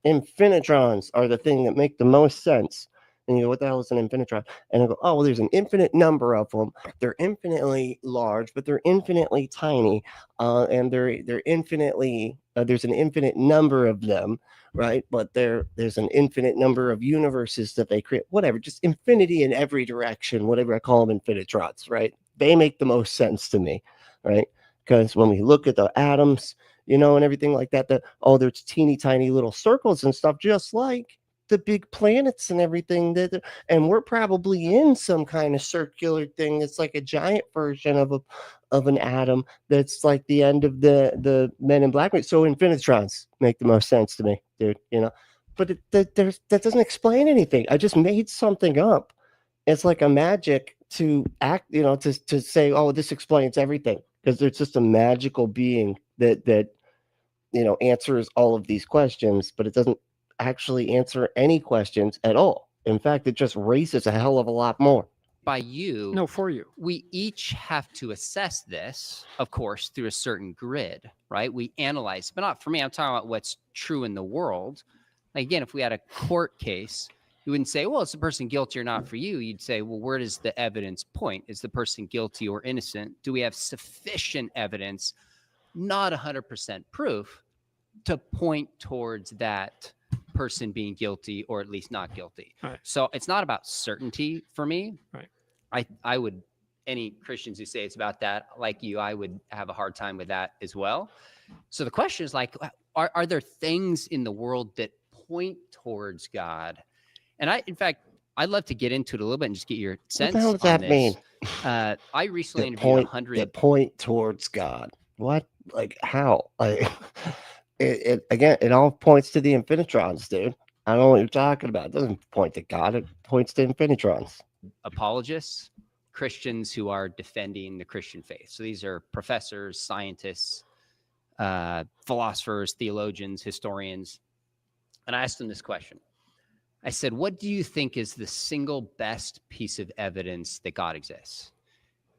infinitrons are the thing that make the most sense. And you go, what the hell is an infinitron? And I go, oh, well, there's an infinite number of them. They're infinitely large, but they're infinitely tiny. And they're infinitely, there's an infinite number of them, right? But there's an infinite number of universes that they create, whatever, just infinity in every direction, whatever I call them, infinitrons, right? They make the most sense to me, right? Because when we look at the atoms, and everything like that, there's teeny tiny little circles and stuff, just like the big planets and everything and we're probably in some kind of circular thing that's like a giant version of an atom that's like the end of the Men in Black. So infinitrons make the most sense to me, dude, but that doesn't explain anything. I just made something up. It's like a magic to act, to say, oh, this explains everything, because there's just a magical being that answers all of these questions, but it doesn't actually answer any questions at all. In fact, it just raises a hell of a lot more. By you, No, for you. we each have to assess this, of course, through a certain grid, right? We analyze, but not for me. I'm talking about what's true in the world. Like, again, if we had a court case, you wouldn't say, well, is the person guilty or not for you? You'd say, well, where does the evidence point? Is the person guilty or innocent? Do we have sufficient evidence, not 100% proof, to point towards that person being guilty or at least not guilty? Right. So it's not about certainty for me. Right. I would any Christians who say it's about that, like you, I would have a hard time with that as well. So the question is like, are there things in the world that point towards God? And in fact, I'd love to get into it a little bit and just get your sense What the hell does on that this. mean? I recently That interviewed point, 100. that point towards God. What? Like how? Like again, it all points to the infinitrons, dude. I don't know what you're talking about. It doesn't point to God. It points to infinitrons. Apologists, Christians who are defending the Christian faith. So these are professors, scientists, philosophers, theologians, historians. And I asked them this question. I said, what do you think is the single best piece of evidence that God exists?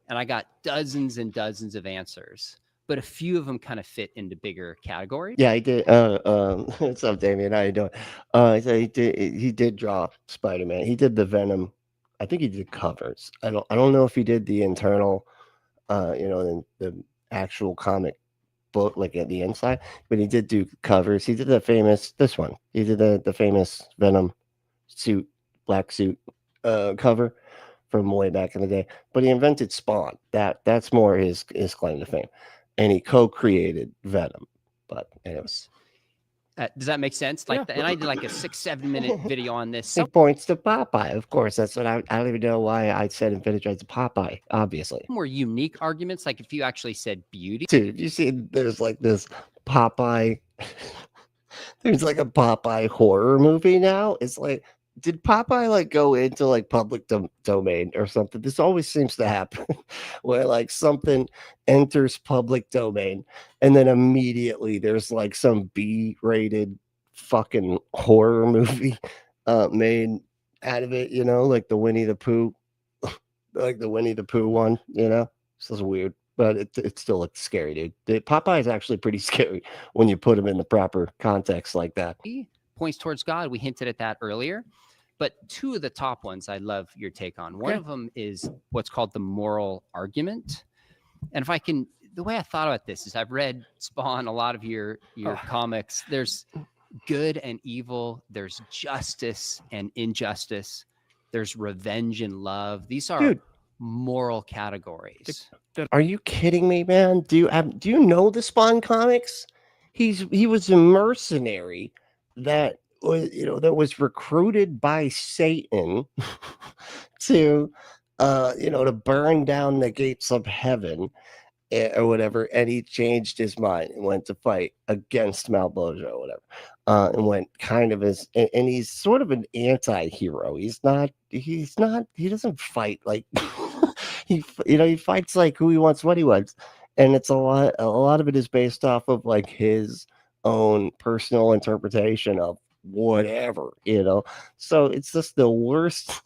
And I got dozens and dozens of answers, but a few of them kind of fit into bigger categories. Yeah, he did. What's up, Damien? How you doing? So he did draw Spider-Man. He did the Venom. I think he did covers. I don't know if he did the internal, the actual comic book, like at the inside, but he did do covers. He did this one. He did the famous Venom suit, black suit cover from way back in the day. But he invented Spawn. That's more his claim to fame. And he co-created Venom. But anyways. Does that make sense? Like, and I did like a 6-7 minute video on this. He points to Popeye, of course. That's what I don't even know why I said Infinitride's Popeye, obviously. More unique arguments, like if you actually said beauty. Dude, you see there's like this Popeye, there's like a Popeye horror movie now. It's like, did Popeye like go into like public domain or something? This always seems to happen where like something enters public domain and then immediately there's like some B-rated fucking horror movie made out of it, like the Winnie the Pooh, like the Winnie the Pooh one, This is weird, but it still looks scary, dude. Popeye is actually pretty scary when you put him in the proper context like that. Points towards God. We hinted at that earlier. But two of the top ones I'd love your take on. One of them is what's called the moral argument. And if I can, the way I thought about this is I've read Spawn, a lot of your comics. There's good and evil. There's justice and injustice. There's revenge and love. These are moral categories. Are you kidding me, man? Do you know the Spawn comics? He was a mercenary that was recruited by Satan to burn down the gates of heaven or whatever, and he changed his mind and went to fight against Malbolgia or whatever, and went kind of and he's sort of an anti-hero. He doesn't fight like he fights like who he wants, what he wants, and it's a lot of it is based off of like his own personal interpretation of whatever, so it's just the worst.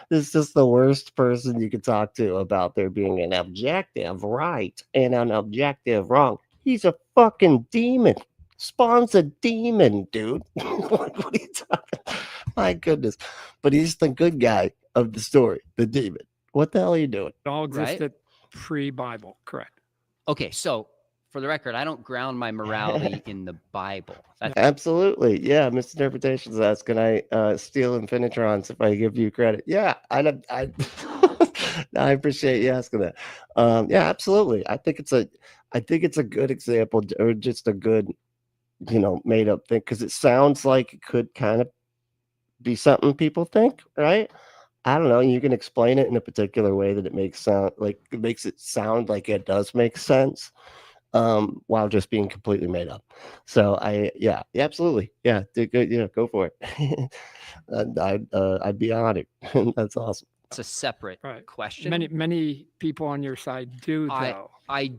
It's just the worst person you could talk to about there being an objective right and an objective wrong. He's a fucking demon. Spawn's a demon, dude. What are you talking? My goodness. But he's the good guy of the story, the demon. What the hell are you doing? It all existed pre-Bible, correct? Okay, so for the record, I don't ground my morality in the Bible. Absolutely. Yeah, misinterpretations ask, can I steal infinitrons if I give you credit? Yeah, I I appreciate you asking that. Yeah, absolutely. I think it's a good example, or just a good, made up thing, because it sounds like it could kind of be something people think, right? I don't know. You can explain it in a particular way that it makes it sound like it does make sense. While just being completely made up. So absolutely. Yeah, go for it. I'd be honored. That's awesome. It's a separate question. Many people on your side do, though. I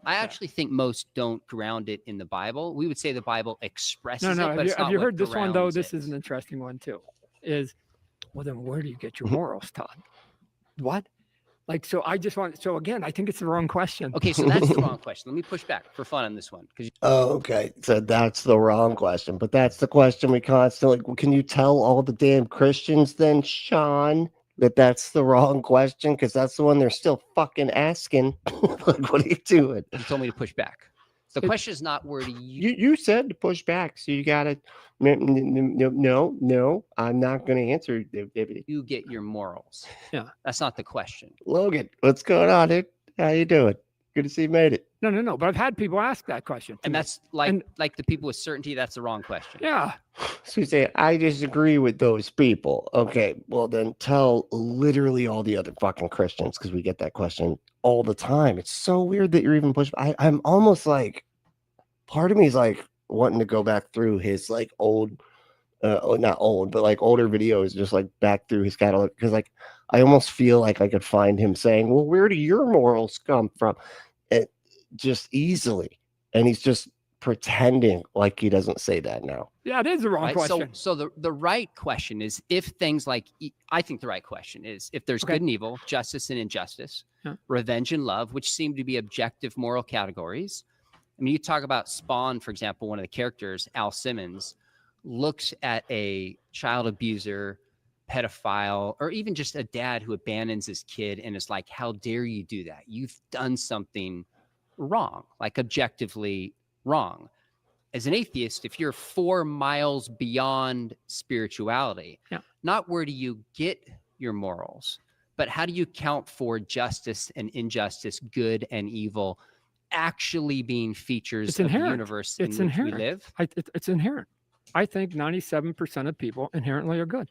actually think most don't ground it in the Bible. We would say the Bible expresses it, but have you heard this one, though? This is an interesting one, too. Well, then where do you get your morals, Todd? What? So again, I think it's the wrong question. Okay, so that's the wrong question. Let me push back for fun on this one. Okay. So that's the wrong question, but that's the question we constantly, can you tell all the damn Christians then, Sean, that's the wrong question? Because that's the one they're still fucking asking. Like, what are you doing? You told me to push back. The question is not where do you You said to push back, so you gotta. No, I'm not gonna answer. you get your morals. Yeah. That's not the question. Logan, what's going on, dude? How you doing? Good to see you made it. No. But I've had people ask that question. to And me. that's like the people with certainty, that's the wrong question. Yeah. So you say, I disagree with those people. Okay, well then tell literally all the other fucking Christians, because we get that question all the time. It's so weird that you're even pushing. I'm almost like, part of me is like wanting to go back through his like old, not old, but like older videos, just like back through his catalog, because like I almost feel like I could find him saying, well, where do your morals come from? It just easily. And he's just pretending like he doesn't say that now. Yeah, it is the wrong Right? question. So the right question is if things like, I think the right question is if there's Okay. good and evil, justice and injustice, Yeah. revenge and love, which seem to be objective moral categories. I mean, you talk about Spawn, for example, one of the characters, Al Simmons, looks at a child abuser, pedophile, or even just a dad who abandons his kid and is like, how dare you do that? You've done something wrong, like objectively wrong. As an atheist, if you're 4 miles beyond spirituality, Yeah. not where do you get your morals, but how do you count for justice and injustice, good and evil, actually being features It's of inherent. the universe It's in which inherent. we live? It's inherent. I think 97% of people inherently are good.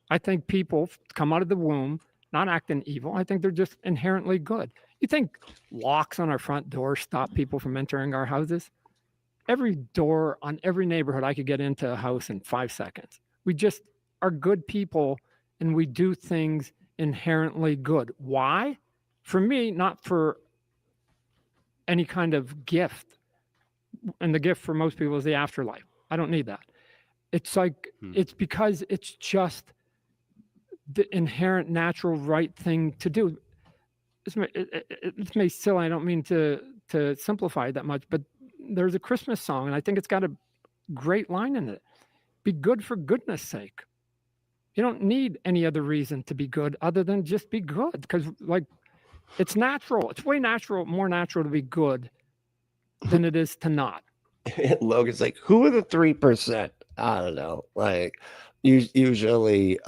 I think people come out of the womb not acting evil. I think they're just inherently good. You think locks on our front door stop people from entering our houses? Every door on every neighborhood, I could get into a house in 5 seconds. We just are good people and we do things inherently good. Why? For me, not for any kind of gift. And the gift for most people is the afterlife. I don't need that. It's like, it's because it's just the inherent natural right thing to do. It may silly. I don't mean to simplify it that much, but there's a Christmas song, and I think it's got a great line in it. Be good for goodness sake. You don't need any other reason to be good other than just be good, because like it's natural. It's way more natural to be good than it is to not. Logan's like, who are the 3%? I don't know. Like usually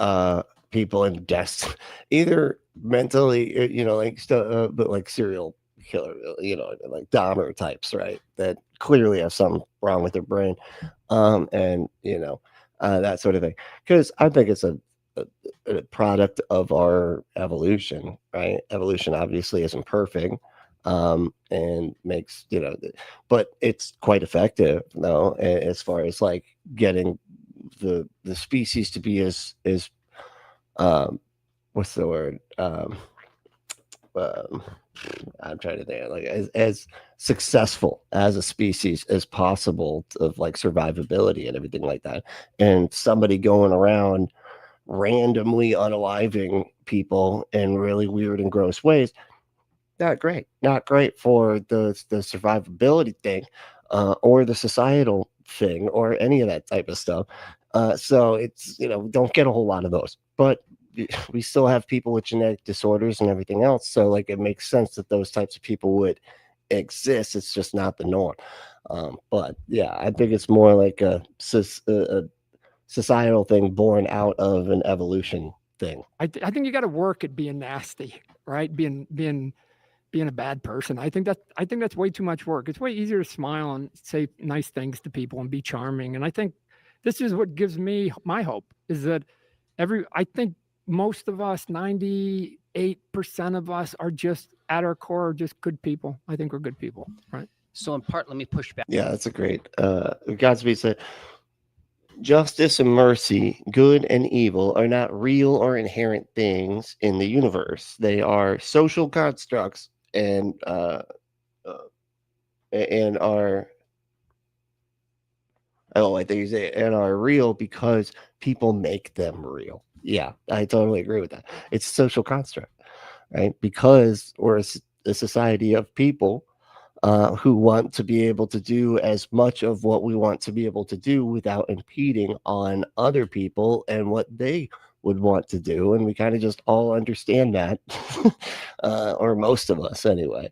people in deaths, either mentally, like stuff, but like serial killer, like Dahmer types, right? That clearly have something wrong with their brain, and that sort of thing. Because I think it's a product of our evolution, right? Evolution obviously isn't perfect, and makes but it's quite effective, though, as far as like getting the species to be as what's the word? I'm trying to think, like as successful as a species as possible of like survivability and everything like that. And somebody going around randomly unaliving people in really weird and gross ways, not great for the survivability thing, or the societal thing, or any of that type of stuff. So it's, we don't get a whole lot of those, but we still have people with genetic disorders and everything else. So like, it makes sense that those types of people would exist. It's just not the norm. But yeah, I think it's more like a societal thing born out of an evolution thing. I think you got to work at being nasty, right? Being a bad person. I think that's way too much work. It's way easier to smile and say nice things to people and be charming. And I think this is what gives me my hope, is that I think most of us, 98% of us, are just at our core just good people. I think we're good people, right? So in part, let me push back. Yeah, that's a great Godspeed said, justice and mercy, good and evil, are not real or inherent things in the universe. They are social constructs and are I think you say and are real because people make them real. Yeah, I totally agree with that. It's a social construct, right? Because we're a society of people who want to be able to do as much of what we want to be able to do without impeding on other people and what they would want to do. And we kind of just all understand that, or most of us anyway.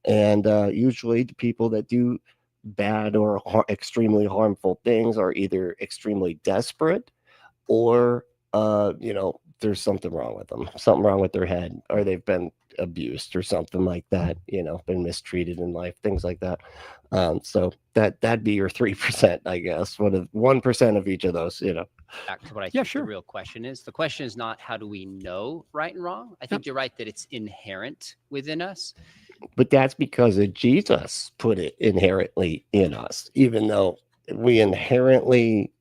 And usually the people that do bad or extremely harmful things are either extremely desperate or there's something wrong with them, something wrong with their head, or they've been abused or something like that, been mistreated in life, things like that. So that'd be your 3%, I guess. 1% of each of those, Back to what I Yeah, think sure. the real question is. The question is not how do we know right and wrong. I think you're right that it's inherent within us. But that's because of Jesus put it inherently in us, even though we inherently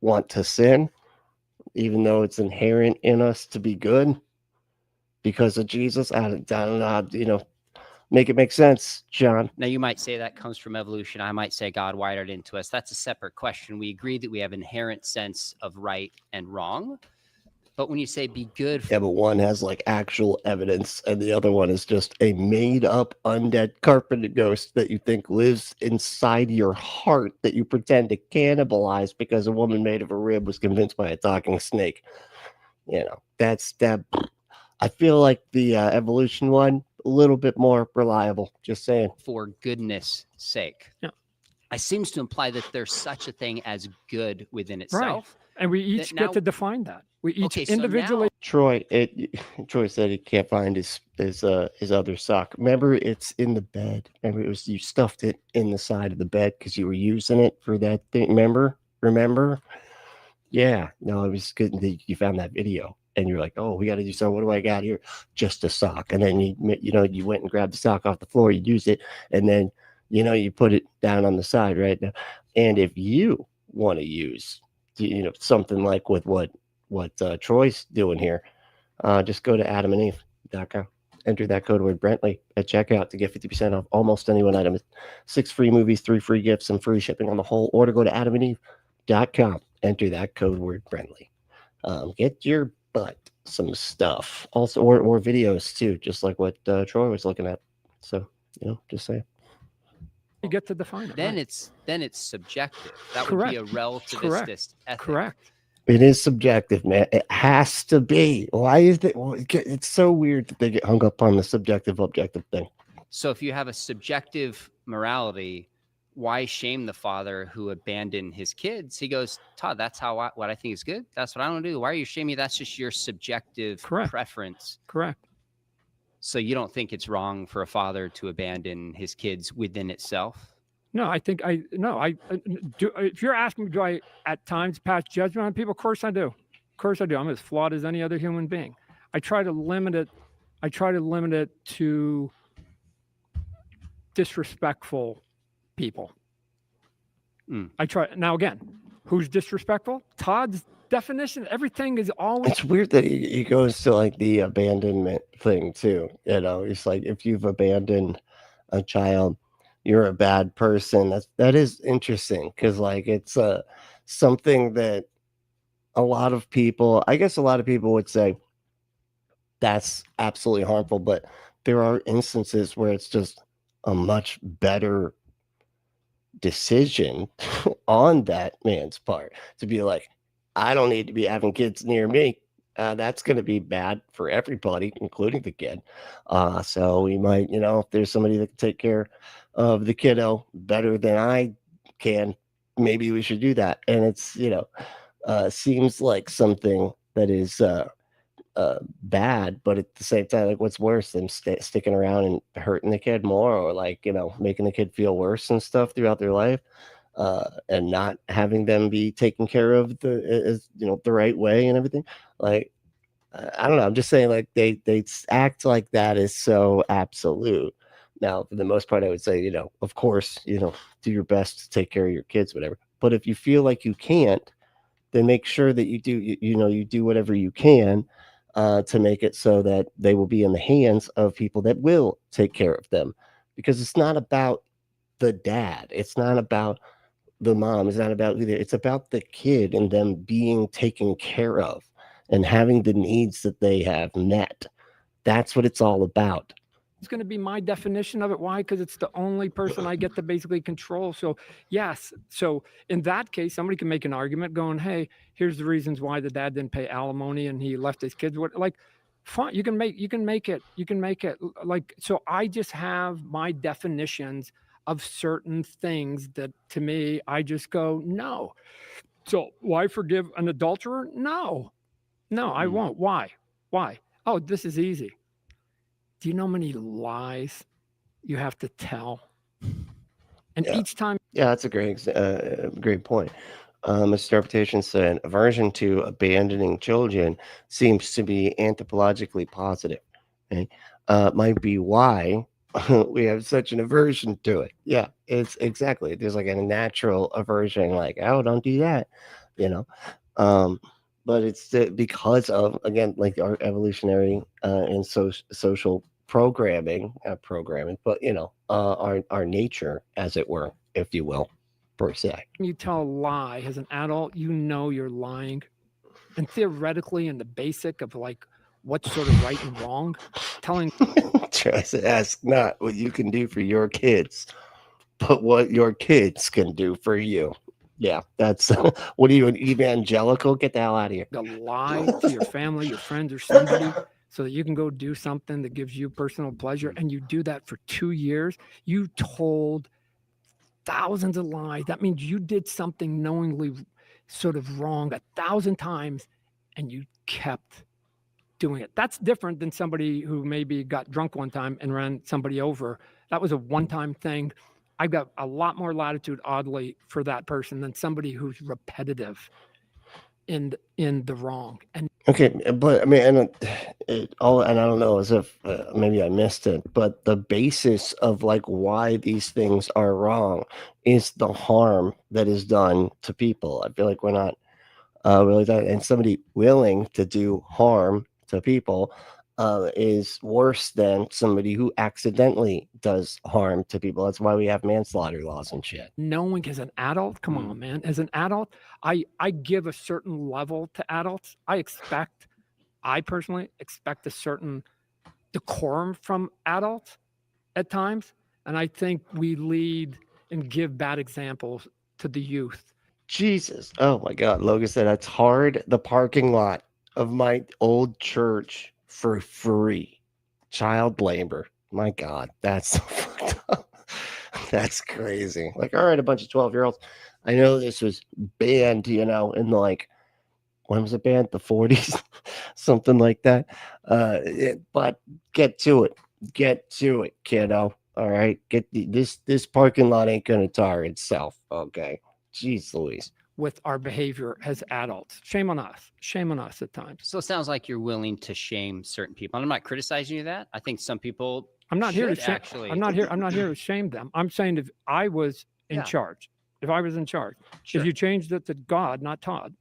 want to sin, even though it's inherent in us to be good. Because of Jesus, I don't know, make it make sense, John. Now, you might say that comes from evolution. I might say God wired it into us. That's a separate question. We agree that we have inherent sense of right and wrong. But when you say be good, Yeah, but one has like actual evidence, and the other one is just a made-up undead carpenter ghost that you think lives inside your heart that you pretend to cannibalize because a woman made of a rib was convinced by a talking snake. That's that. I feel like the evolution one a little bit more reliable. Just saying. for goodness sake. Yeah. It seems to imply that there's such a thing as good within itself. And we each now- get to define that. We each Okay, so individually. Troy said he can't find his other sock. Remember, it's in the bed. Remember, you stuffed it in the side of the bed because you were using it for that thing. Remember? Yeah. No, it was good that you found that video. And you're like, oh, we got to do something. What do I got here? Just a sock. And then you went and grabbed the sock off the floor. You used it, and then you put it down on the side right now. And if you want to use something like with what Troy's doing here, just go to adamandeve.com. Enter that code word Brentley at checkout to get 50% off almost any one item. 6 free movies, 3 free gifts, and free shipping on the whole order. Go to adamandeve.com. Enter that code word Brentley. Get your butt some stuff also, or videos too, just like what Troy was looking at. So just saying. You get to define it. Then right. it's subjective. That Correct. would be a relativist ethic. Correct. It is subjective, man. It has to be. Why is it? Well, it's so weird that they get hung up on the subjective objective thing. So if you have a subjective morality, why shame the father who abandoned his kids? He goes, Todd, that's what I think is good. That's what I want to do. Why are you shaming me? That's just your subjective preference. Correct. So you don't think it's wrong for a father to abandon his kids within itself? No, I think I do. If you're asking me, do I at times pass judgment on people? Of course I do. Of course I do. I'm as flawed as any other human being. I try to limit it to disrespectful people. I try. Now again, who's disrespectful? Todd's definition. Everything is always. It's weird that he goes to like the abandonment thing too. It's like if you've abandoned a child, you're a bad person. That is interesting because like it's something that a lot of people would say that's absolutely harmful, but there are instances where it's just a much better decision on that man's part to be like, I don't need to be having kids near me. That's going to be bad for everybody, including the kid. So we might, if there's somebody that can take care of the kiddo better than I can, maybe we should do that. And it's, seems like something that is bad, but at the same time, like what's worse than sticking around and hurting the kid more, or like, making the kid feel worse and stuff throughout their life. And not having them be taken care of the right way and everything. Like, I don't know. I'm just saying, like they act like that is so absolute. Now, for the most part, I would say, of course, do your best to take care of your kids, whatever. But if you feel like you can't, then make sure that you do, you do whatever you can to make it so that they will be in the hands of people that will take care of them. Because it's not about the dad. It's not about the mom. It's not about either. It's about the kid and them being taken care of and having the needs that they have met. That's what it's all about. It's going to be my definition of it. Why? Because it's the only person I get to basically control. So yes. So in that case, somebody can make an argument going, hey, here's the reasons why the dad didn't pay alimony and he left his kids. Like, fine. You can make it like, so I just have my definitions of certain things that to me, I just go, no. So why forgive an adulterer? No, I won't. Why? Oh, this is easy. Do you know how many lies you have to tell? And each time. Yeah, that's a great point. Misinterpretation said aversion to abandoning children seems to be anthropologically positive. Okay? Might be why we have such an aversion to it. Yeah, it's exactly. There's like a natural aversion, like, oh, don't do that, you know. But it's because of, again, like our evolutionary and social programming, but our nature, as it were, if you will, per se. You tell a lie as an adult, you know you're lying. And theoretically, in the basic of like what's sort of right and wrong, telling. Try to ask not what you can do for your kids, but what your kids can do for you. Yeah, that's what are you, an evangelical? Get the hell out of here. A lie to your family, your friends, or somebody, so that you can go do something that gives you personal pleasure, and you do that for 2 years. You told thousands of lies. That means you did something knowingly sort of wrong 1,000 times, and you kept doing it. That's different than somebody who maybe got drunk one time and ran somebody over. That was a one-time thing. I've got a lot more latitude, oddly, for that person than somebody who's repetitive in the wrong. And okay, but I mean, and I don't know, as if maybe I missed it, but the basis of like why these things are wrong is the harm that is done to people. I feel like we're not really that, and somebody willing to do harm to people is worse than somebody who accidentally does harm to people. That's why we have manslaughter laws and shit. Knowing as an adult, come on, man. As an adult, I give a certain level to adults. I personally expect a certain decorum from adults at times. And I think we lead and give bad examples to the youth. Jesus. Oh my God. Logan said, I tarred the parking lot of my old church for free. Child labor. My God, that's so fucked up. That's crazy. Like, all right, a bunch of 12-year-olds. I know this was banned, in like, when was it banned? The 40s, something like that. But get to it. Get to it, kiddo. All right. This parking lot ain't gonna tar itself. Okay. Jeez Louise. With our behavior as adults. Shame on us. Shame on us at times. So it sounds like you're willing to shame certain people. And I'm not criticizing you that. I think some people I'm not here to shame. actually. I'm not here to shame them. I'm saying if I was in charge, Sure. if you changed it to God, not Todd,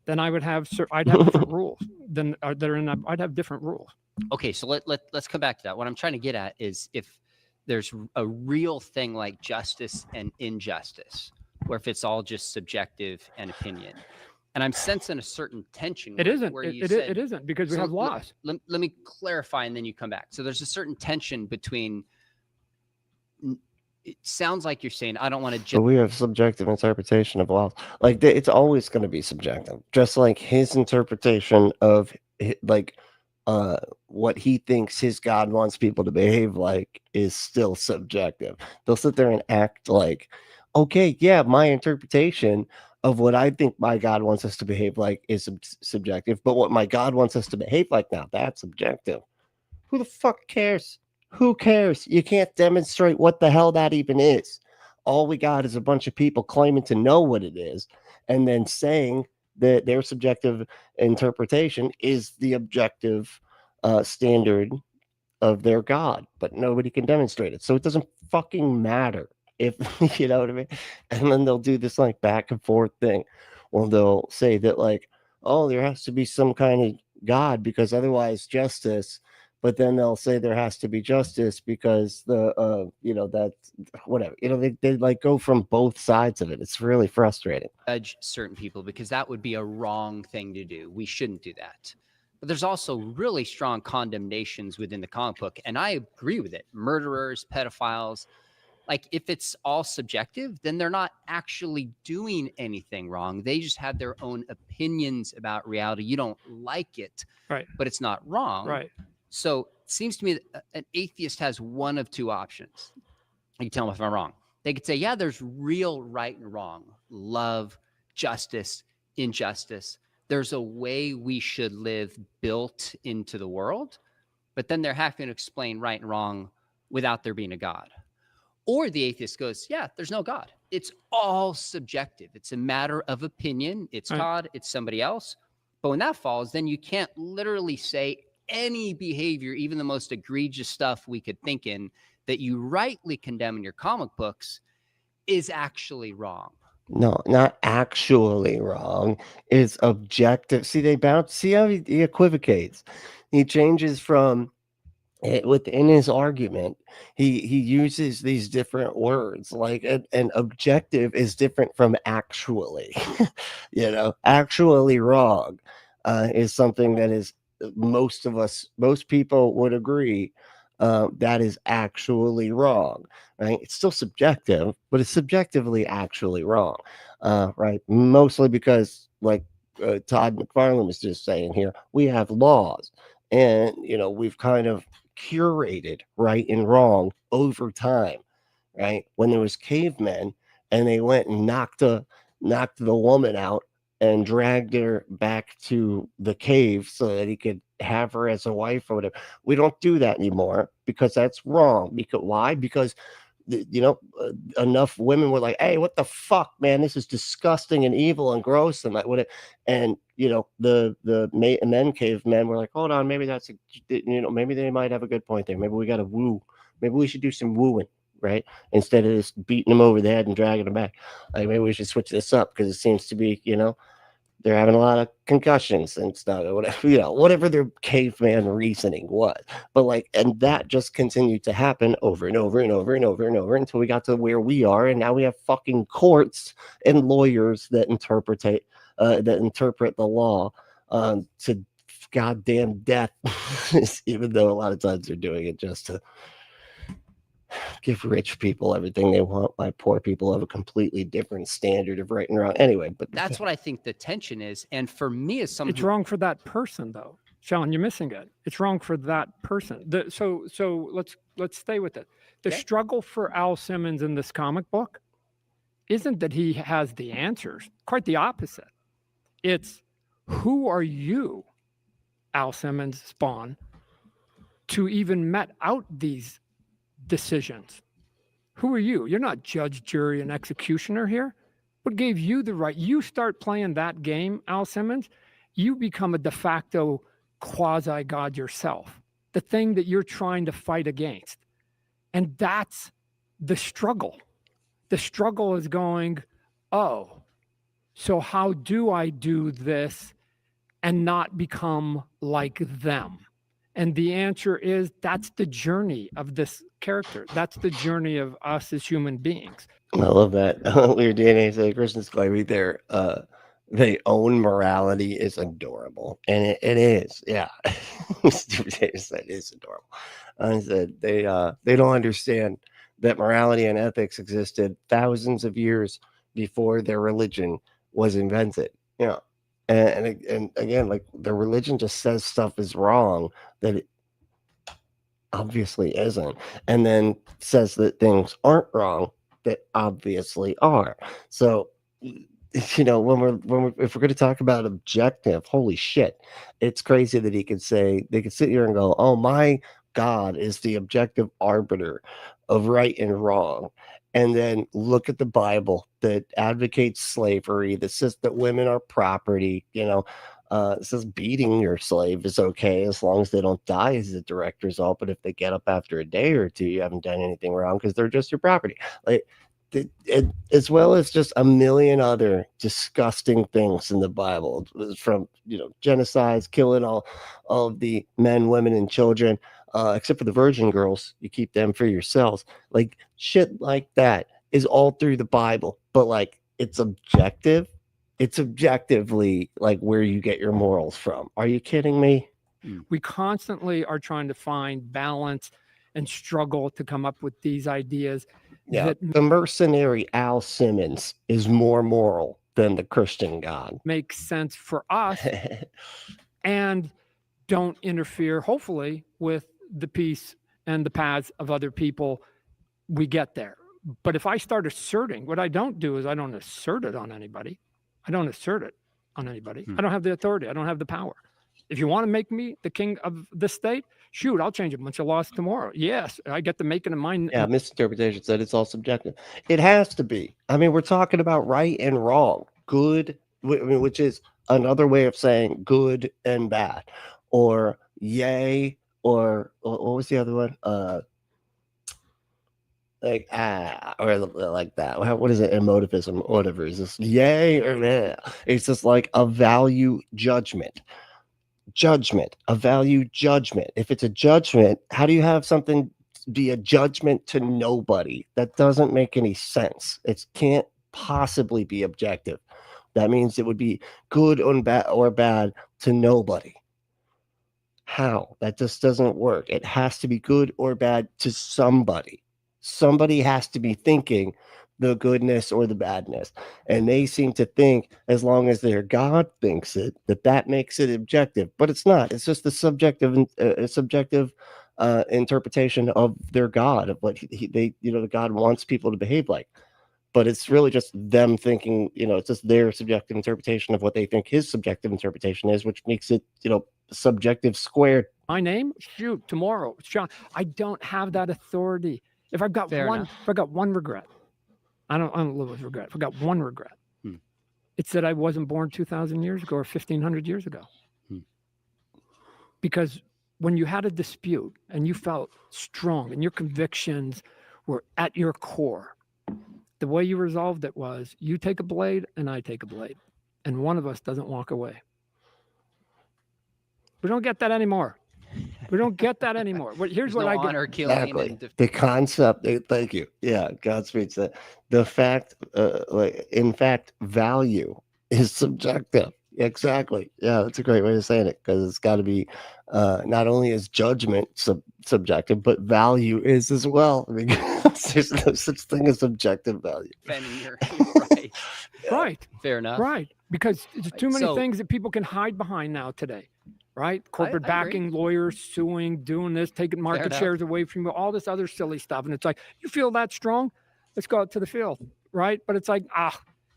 then I'd have different rules than I'd have different rules. Okay, so let's come back to that. What I'm trying to get at is if there's a real thing like justice and injustice, or if it's all just subjective and opinion. And I'm sensing a certain tension. It isn't. Where It isn't, because we have laws. Let me clarify, and then you come back. So there's a certain tension between. It sounds like you're saying, I don't want to judge. But we have subjective interpretation of laws. Like, it's always going to be subjective. Just like his interpretation of like what he thinks his God wants people to behave like is still subjective. They'll sit there and act like, okay, yeah, my interpretation of what I think my God wants us to behave like is subjective, but what my God wants us to behave like now, that's objective. Who the fuck cares? Who cares? You can't demonstrate what the hell that even is. All we got is a bunch of people claiming to know what it is and then saying that their subjective interpretation is the objective standard of their God, but nobody can demonstrate it. So it doesn't fucking matter. If you know what I mean. And then they'll do this like back and forth thing. Well, they'll say that like, oh, there has to be some kind of God because otherwise justice. But then they'll say there has to be justice because that whatever, they like go from both sides of it. It's really frustrating. Judge certain people because that would be a wrong thing to do. We shouldn't do that. But there's also really strong condemnations within the comic book. And I agree with it. Murderers, pedophiles. Like, if it's all subjective, then they're not actually doing anything wrong. They just have their own opinions about reality. You don't like it, right? But it's not wrong, right? So it seems to me that an atheist has one of two options. You tell them if I'm wrong. They could say, yeah, there's real right and wrong, love, justice, injustice. There's a way we should live built into the world, but then they're having to explain right and wrong without there being a God. Or the atheist goes, yeah, there's no God. It's all subjective. It's a matter of opinion. It's Right. God, it's somebody else. But when that falls, then you can't literally say any behavior, even the most egregious stuff we could think in, that you rightly condemn in your comic books is actually wrong. No, not actually wrong. It's objective. See, they bounce. See how he equivocates. He changes from within his argument. He uses these different words, like an objective is different from actually. Actually wrong is something that is most people would agree that is actually wrong, right? It's still subjective, but it's subjectively actually wrong, right? Mostly because, like Todd McFarlane was just saying here, we have laws, and we've kind of curated right and wrong over time, right? When there was cavemen and they went and knocked the woman out and dragged her back to the cave so that he could have her as a wife or whatever. We don't do that anymore because that's wrong. Because why? Because enough women were like, "Hey, what the fuck, man? This is disgusting and evil and gross." And the men cavemen were like, "Hold on, maybe maybe they might have a good point there. Maybe we got to woo. Maybe we should do some wooing." Right? Instead of just beating them over the head and dragging them back. Like, maybe we should switch this up because it seems to be, they're having a lot of concussions and stuff, or whatever their caveman reasoning was. But and that just continued to happen over and over and over and over and over until we got to where we are. And now we have fucking courts and lawyers that interpret the law to goddamn death, even though a lot of times they're doing it just to give rich people everything they want, while poor people have a completely different standard of right and wrong. Anyway, but That's what I think the tension is. And for me, as someone It's wrong for that person, though. Sean, you're missing it. It's wrong for that person. So let's stay with it. The Okay. struggle for Al Simmons in this comic book isn't that he has the answers. Quite the opposite. It's, who are you, Al Simmons Spawn, to even met out these decisions? Who are you? You're not judge, jury, and executioner here. What gave you the right? You start playing that game, Al Simmons, you become a de facto quasi-God yourself, the thing that you're trying to fight against. And that's the struggle. The struggle is going, oh, so how do I do this and not become like them? And the answer is, that's the journey of this character. That's the journey of us as human beings. I love that. Weird DNA said Christians claim there they own morality is adorable. And it is, yeah. Stupid Dana said it is adorable. I said they don't understand that morality and ethics existed thousands of years before their religion was invented. And again, like, the religion just says stuff is wrong that it obviously isn't, and then says that things aren't wrong that obviously are. So, if we're going to talk about objective, holy shit, it's crazy that they could sit here and go, "Oh, my God is the objective arbiter of right and wrong," and then look at the Bible that advocates slavery, that says that women are property. It says beating your slave is okay as long as they don't die as a direct result. But if they get up after a day or two, you haven't done anything wrong because they're just your property. As well as just a million other disgusting things in the Bible, from genocides, killing all of the men, women, and children, except for the virgin girls. You keep them for yourselves. Like, shit like that is all through the Bible, but it's objective. It's objectively where you get your morals from. Are you kidding me? We constantly are trying to find balance and struggle to come up with these ideas. Yeah, the mercenary Al Simmons is more moral than the Christian God. Makes sense for us and don't interfere, hopefully, with the peace and the paths of other people we get there. But if I start asserting, what I don't do is I don't assert it on anybody. I don't assert it on anybody. I don't have the authority. I don't have the power. If you want to make me the king of the state, shoot, I'll change a bunch of laws tomorrow. Yes, I get to make it in mine. Yeah, misinterpretation said it's all subjective. It has to be. I mean, we're talking about right and wrong, good, which is another way of saying good and bad, or yay, or what was the other one? Or like that. What is it? Emotivism, whatever. Is this yay or nah? It's just like a value judgment. A value judgment. If it's a judgment, how do you have something be a judgment to nobody? That doesn't make any sense. It can't possibly be objective. That means it would be good or bad to nobody. How? That just doesn't work. It has to be good or bad to somebody. Somebody has to be thinking the goodness or the badness, and they seem to think, as long as their God thinks it, that makes it objective, but it's not. It's just the subjective interpretation of their God, of what the God wants people to behave like. But it's really just them thinking, it's just their subjective interpretation of what they think his subjective interpretation is, which makes it, subjective squared. My name, shoot, tomorrow, it's John. I don't have that authority. If I've got one regret, I don't live with regret. If I got one regret, it's that I wasn't born 2,000 years ago or 1,500 years ago. Because when you had a dispute and you felt strong and your convictions were at your core, the way you resolved it was you take a blade and I take a blade, and one of us doesn't walk away. We don't get that anymore. We don't get that anymore. Here's There's what no I get. honor killing. Exactly. The concept. Thank you. Yeah, Godspeed said the fact. In fact, value is subjective. Exactly. Yeah, that's a great way of saying it, because it's got to be not only is judgment subjective, but value is as well. I mean, there's no such thing as subjective value. Right. Right. Fair enough. Right. Because there's too many So- things that people can hide behind now today. Right? Corporate I agree. backing, lawyers suing, doing this, taking market enough. shares away from you, all this other silly stuff. And it's like, you feel that strong? Let's go out to the field. Right? But it's like,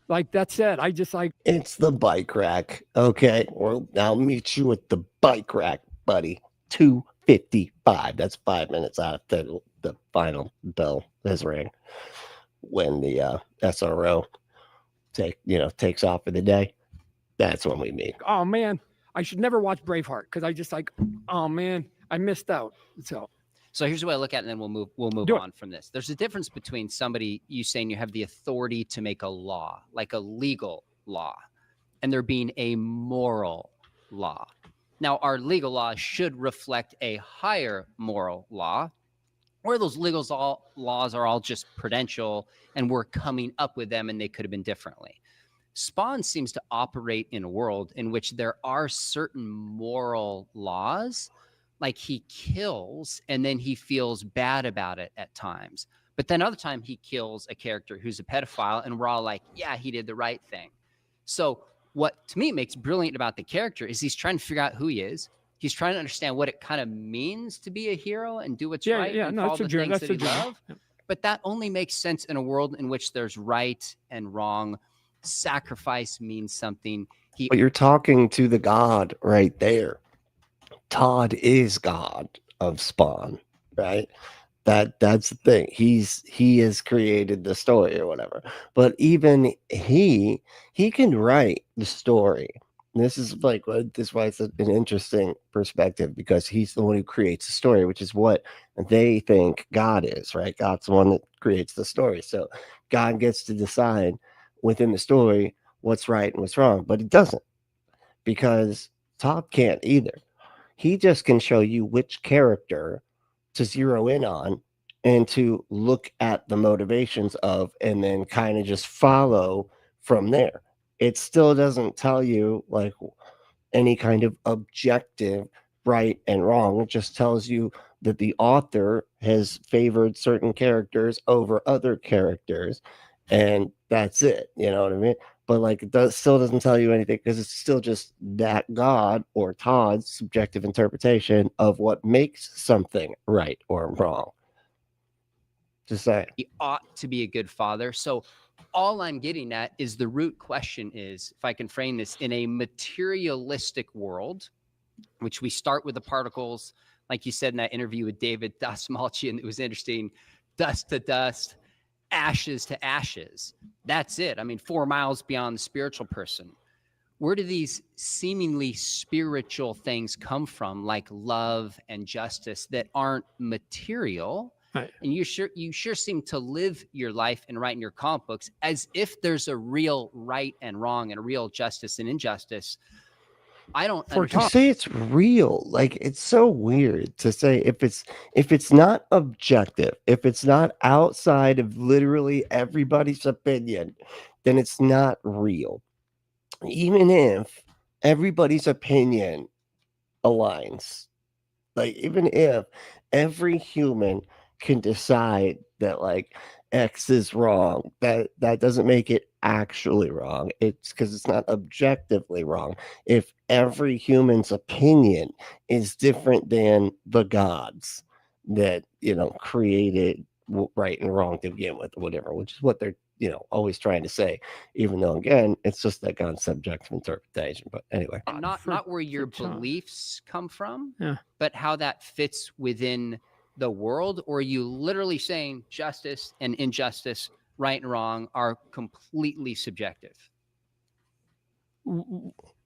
like that's it. I just like, It's the bike rack. Okay. Well, I'll meet you at the bike rack, buddy. 2:55. That's 5 minutes out of the final bell has rang when the SRO takes off for the day. That's when we meet. oh man, I should never watch Braveheart because I just like, oh man, I missed out. So here's the way I look at it, and then we'll move Do it. on from this. There's a difference between somebody, you saying you have the authority to make a law, like a legal law, and there being a moral law. Now, our legal law should reflect a higher moral law, where those legal laws are all just prudential, and we're coming up with them, and they could have been differently. Spawn seems to operate in a world in which there are certain moral laws, like he kills and then he feels bad about it at times. But then other time he kills a character who's a pedophile and we're all like, yeah, he did the right thing. So what to me makes brilliant about the character is he's trying to figure out who he is. He's trying to understand what it kind of means to be a hero and do what's right and follow the things that he loves. But that only makes sense in a world in which there's right and wrong. Sacrifice means something. But you're talking to the God right there. Todd is God of Spawn, right? That's the thing. He has created the story or whatever. But even he can write the story. And this is why it's an interesting perspective, because he's the one who creates the story, which is what they think God is, right? God's the one that creates the story. So God gets to decide within the story what's right and what's wrong, but he doesn't, because Todd can't either. He just can show you which character to zero in on and to look at the motivations of, and then kind of just follow from there. It still doesn't tell you like any kind of objective right and wrong. It just tells you that the author has favored certain characters over other characters, and that's it. You know what I mean? But like still doesn't tell you anything, because it's still just that God or Todd's subjective interpretation of what makes something right or wrong. Just saying. He ought to be a good father. So all I'm getting at is the root question is, if I can frame this, in a materialistic world, which we start with the particles, like you said in that interview with David Dasmalchian, it was interesting, dust to dust, ashes to ashes. That's it. I mean, 4 miles beyond the spiritual person. Where do these seemingly spiritual things come from, like love and justice, that aren't material? Right. And you sure seem to live your life and write in your comic books as if there's a real right and wrong and a real justice and injustice. I don't To understand. say it's real, like, it's so weird to say if it's not objective, if it's not outside of literally everybody's opinion, then it's not real. Even if everybody's opinion aligns, like, even if every human can decide that, like, X is wrong, that doesn't make it actually wrong. It's because it's not objectively wrong. If every human's opinion is different than the gods that, created right and wrong to begin with, or whatever, which is what they're, always trying to say, even though, again, it's just that God's subjective interpretation. But anyway. And not where your beliefs come from, but how that fits within the world, or are you literally saying justice and injustice, right and wrong, are completely subjective?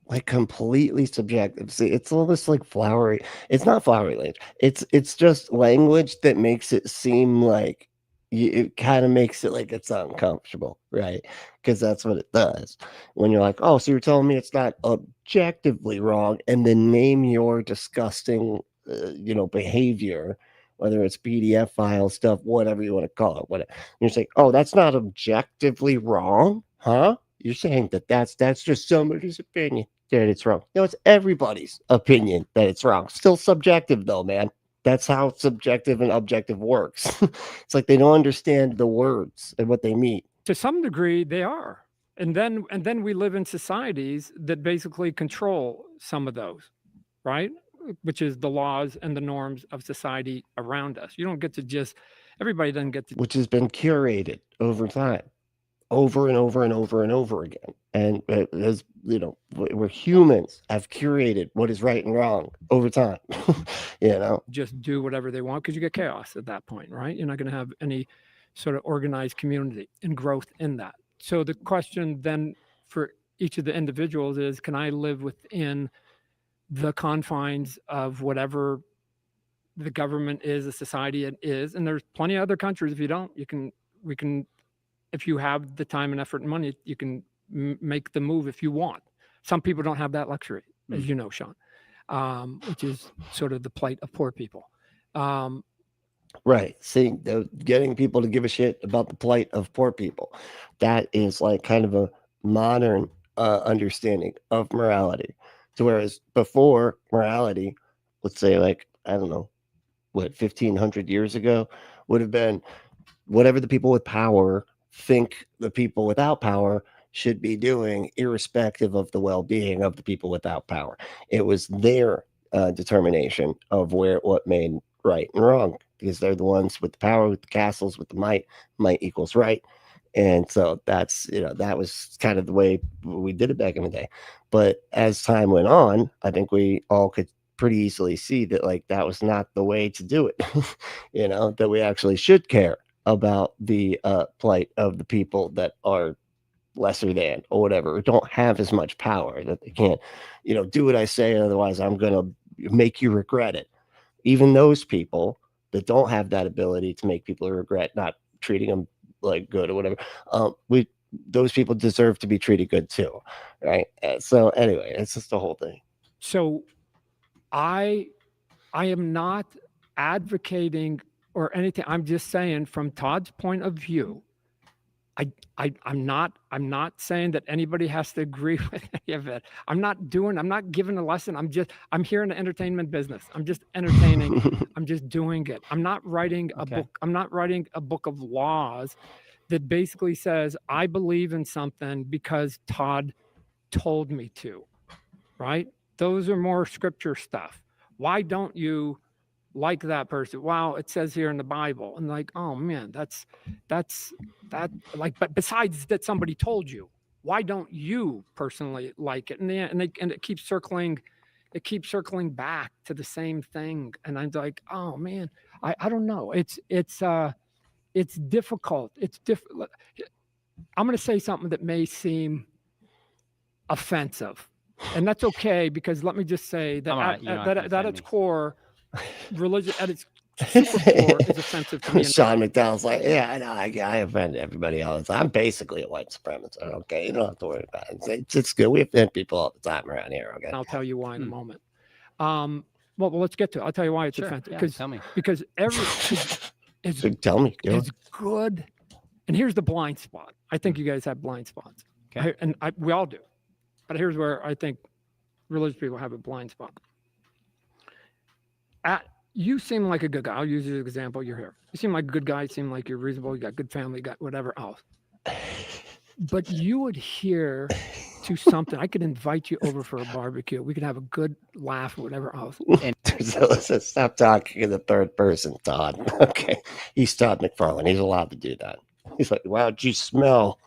Like, completely subjective. See, it's almost like flowery. It's not flowery language. It's just language that makes it seem like it kind of makes it like it's uncomfortable, right? Because that's what it does. When you're like, oh, so you're telling me it's not objectively wrong, and then name your disgusting, behavior, whether it's PDF file stuff, whatever you want to call it, whatever. You're saying, oh, that's not objectively wrong, huh? You're saying that's just somebody's opinion that it's wrong. No, it's everybody's opinion that it's wrong. Still subjective, though, man. That's how subjective and objective works. It's like they don't understand the words and what they mean. To some degree, they are. And then we live in societies that basically control some of those, right? Which is the laws and the norms of society around us. You don't get to just, everybody doesn't get to. Which has been curated over time, over and over and over and over again. And as where humans have curated what is right and wrong over time, just do whatever they want, because you get chaos at that point, right? You're not going to have any sort of organized community and growth in that. So the question then for each of the individuals is, can I live within the confines of whatever the government is, the society it is? And there's plenty of other countries. If you don't, we can, if you have the time and effort and money, you can make the move if you want. Some people don't have that luxury, as you know, Sean, which is sort of the plight of poor people. Right. See, getting people to give a shit about the plight of poor people, that is like kind of a modern understanding of morality. So whereas before, morality, let's say, like, I don't know, 1,500 years ago, would have been whatever the people with power think the people without power should be doing, irrespective of the well-being of the people without power. It was their determination of what made right and wrong, because they're the ones with the power, with the castles, with the might. Might equals right. And so that's, that was kind of the way we did it back in the day. But as time went on, I think we all could pretty easily see that, like, that was not the way to do it. That we actually should care about the plight of the people that are lesser than, or whatever, or don't have as much power, that they can't, do what I say, otherwise I'm going to make you regret it. Even those people that don't have that ability to make people regret not treating them like good or whatever, those people deserve to be treated good too, right? So anyway, it's just the whole thing. So I am not advocating or anything. I'm just saying, from Todd's point of view, I'm not saying that anybody has to agree with any of it. I'm not giving a lesson. I'm here in the entertainment business. I'm just entertaining. I'm just doing it. I'm not writing a book. I'm not writing a book of laws that basically says, I believe in something because Todd told me to, right? Those are more scripture stuff. Why don't you like that person. Wow, it says here in the Bible, and like, oh man, that's that. Like, but besides that, somebody told you. Why don't you personally like it? And it keeps circling. It keeps circling back to the same thing, and I'm like, oh man, I don't know. It's difficult. It's difficult. I'm going to say something that may seem offensive, and that's okay, because let me just say that at its core, religion at its super core is offensive to me. Sean McDowell's like, yeah, I know, I offend everybody all the time. I'm basically a white supremacist. Okay, you don't have to worry about it. It's good. We offend people all the time around here. Okay, I'll tell you why in a moment. Well, let's get to it. I'll tell you why it's offensive. Yeah, tell me. Because so tell me. It's good. And here's the blind spot. I think you guys have blind spots. Okay. We all do. But here's where I think religious people have a blind spot. You seem like a good guy. I'll use you as an example. You're here. You seem like a good guy. You seem like you're reasonable. You got good family. You got whatever else. But you adhere to something. I could invite you over for a barbecue. We could have a good laugh or whatever else. And so listen, stop talking in the third person, Todd. Okay. He's Todd McFarlane. He's allowed to do that. He's like, why don't you smell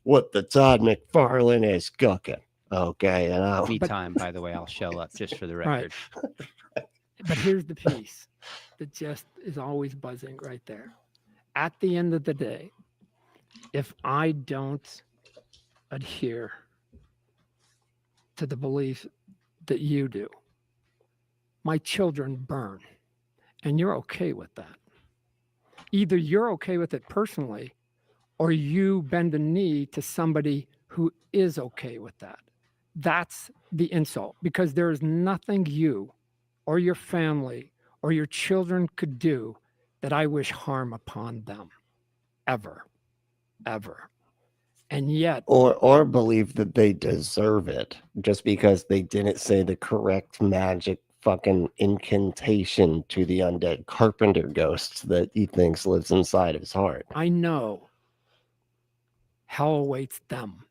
what the Todd McFarlane is cooking? Okay. And anytime, by the way, I'll show up just for the record. Right. But here's the piece that just is always buzzing right there. At the end of the day, if I don't adhere to the beliefs that you do, my children burn. And you're okay with that. Either you're okay with it personally, or you bend the knee to somebody who is okay with that. That's the insult, because there is nothing you or your family or your children could do that I wish harm upon them, ever. And yet, or believe that they deserve it just because they didn't say the correct magic fucking incantation to the undead carpenter ghost that he thinks lives inside his heart. I know hell awaits them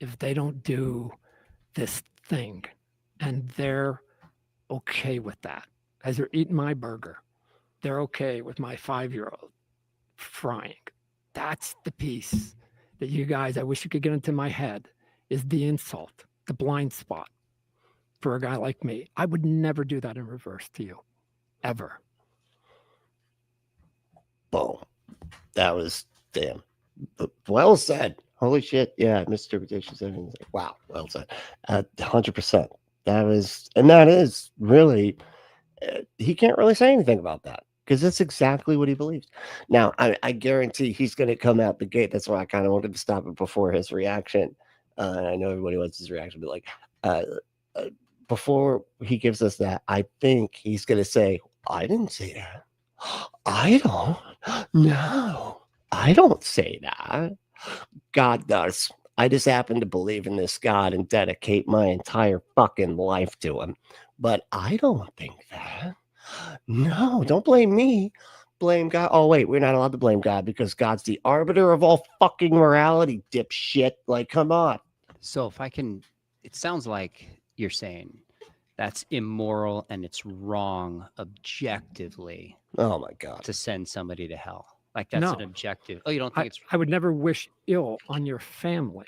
if they don't do this thing, and they're okay with that. As they're eating my burger, they're okay with my 5-year-old frying. That's the piece that you guys, I wish you could get into my head, is the insult, the blind spot for a guy like me. I would never do that in reverse to you, ever. Boom. That was damn. Well said. Holy shit. Yeah, misinterpretations. Everything's like, wow. Well said. 100%. That is really, he can't really say anything about that, because that's exactly what he believes. Now, I guarantee he's going to come out the gate. That's why I kind of wanted to stop it before his reaction. And I know everybody wants his reaction, but like, before he gives us that, I think he's going to say, I didn't say that. I don't. No, I don't say that. God does. I just happen to believe in this God and dedicate my entire fucking life to him. But I don't think that. No, don't blame me. Blame God. Oh, wait, we're not allowed to blame God because God's the arbiter of all fucking morality, dipshit. Like, come on. So if I can, it sounds like you're saying that's immoral and it's wrong objectively. Oh, my God. To send somebody to hell. Like that's an objective. Oh, you don't think it's... I would never wish ill on your family.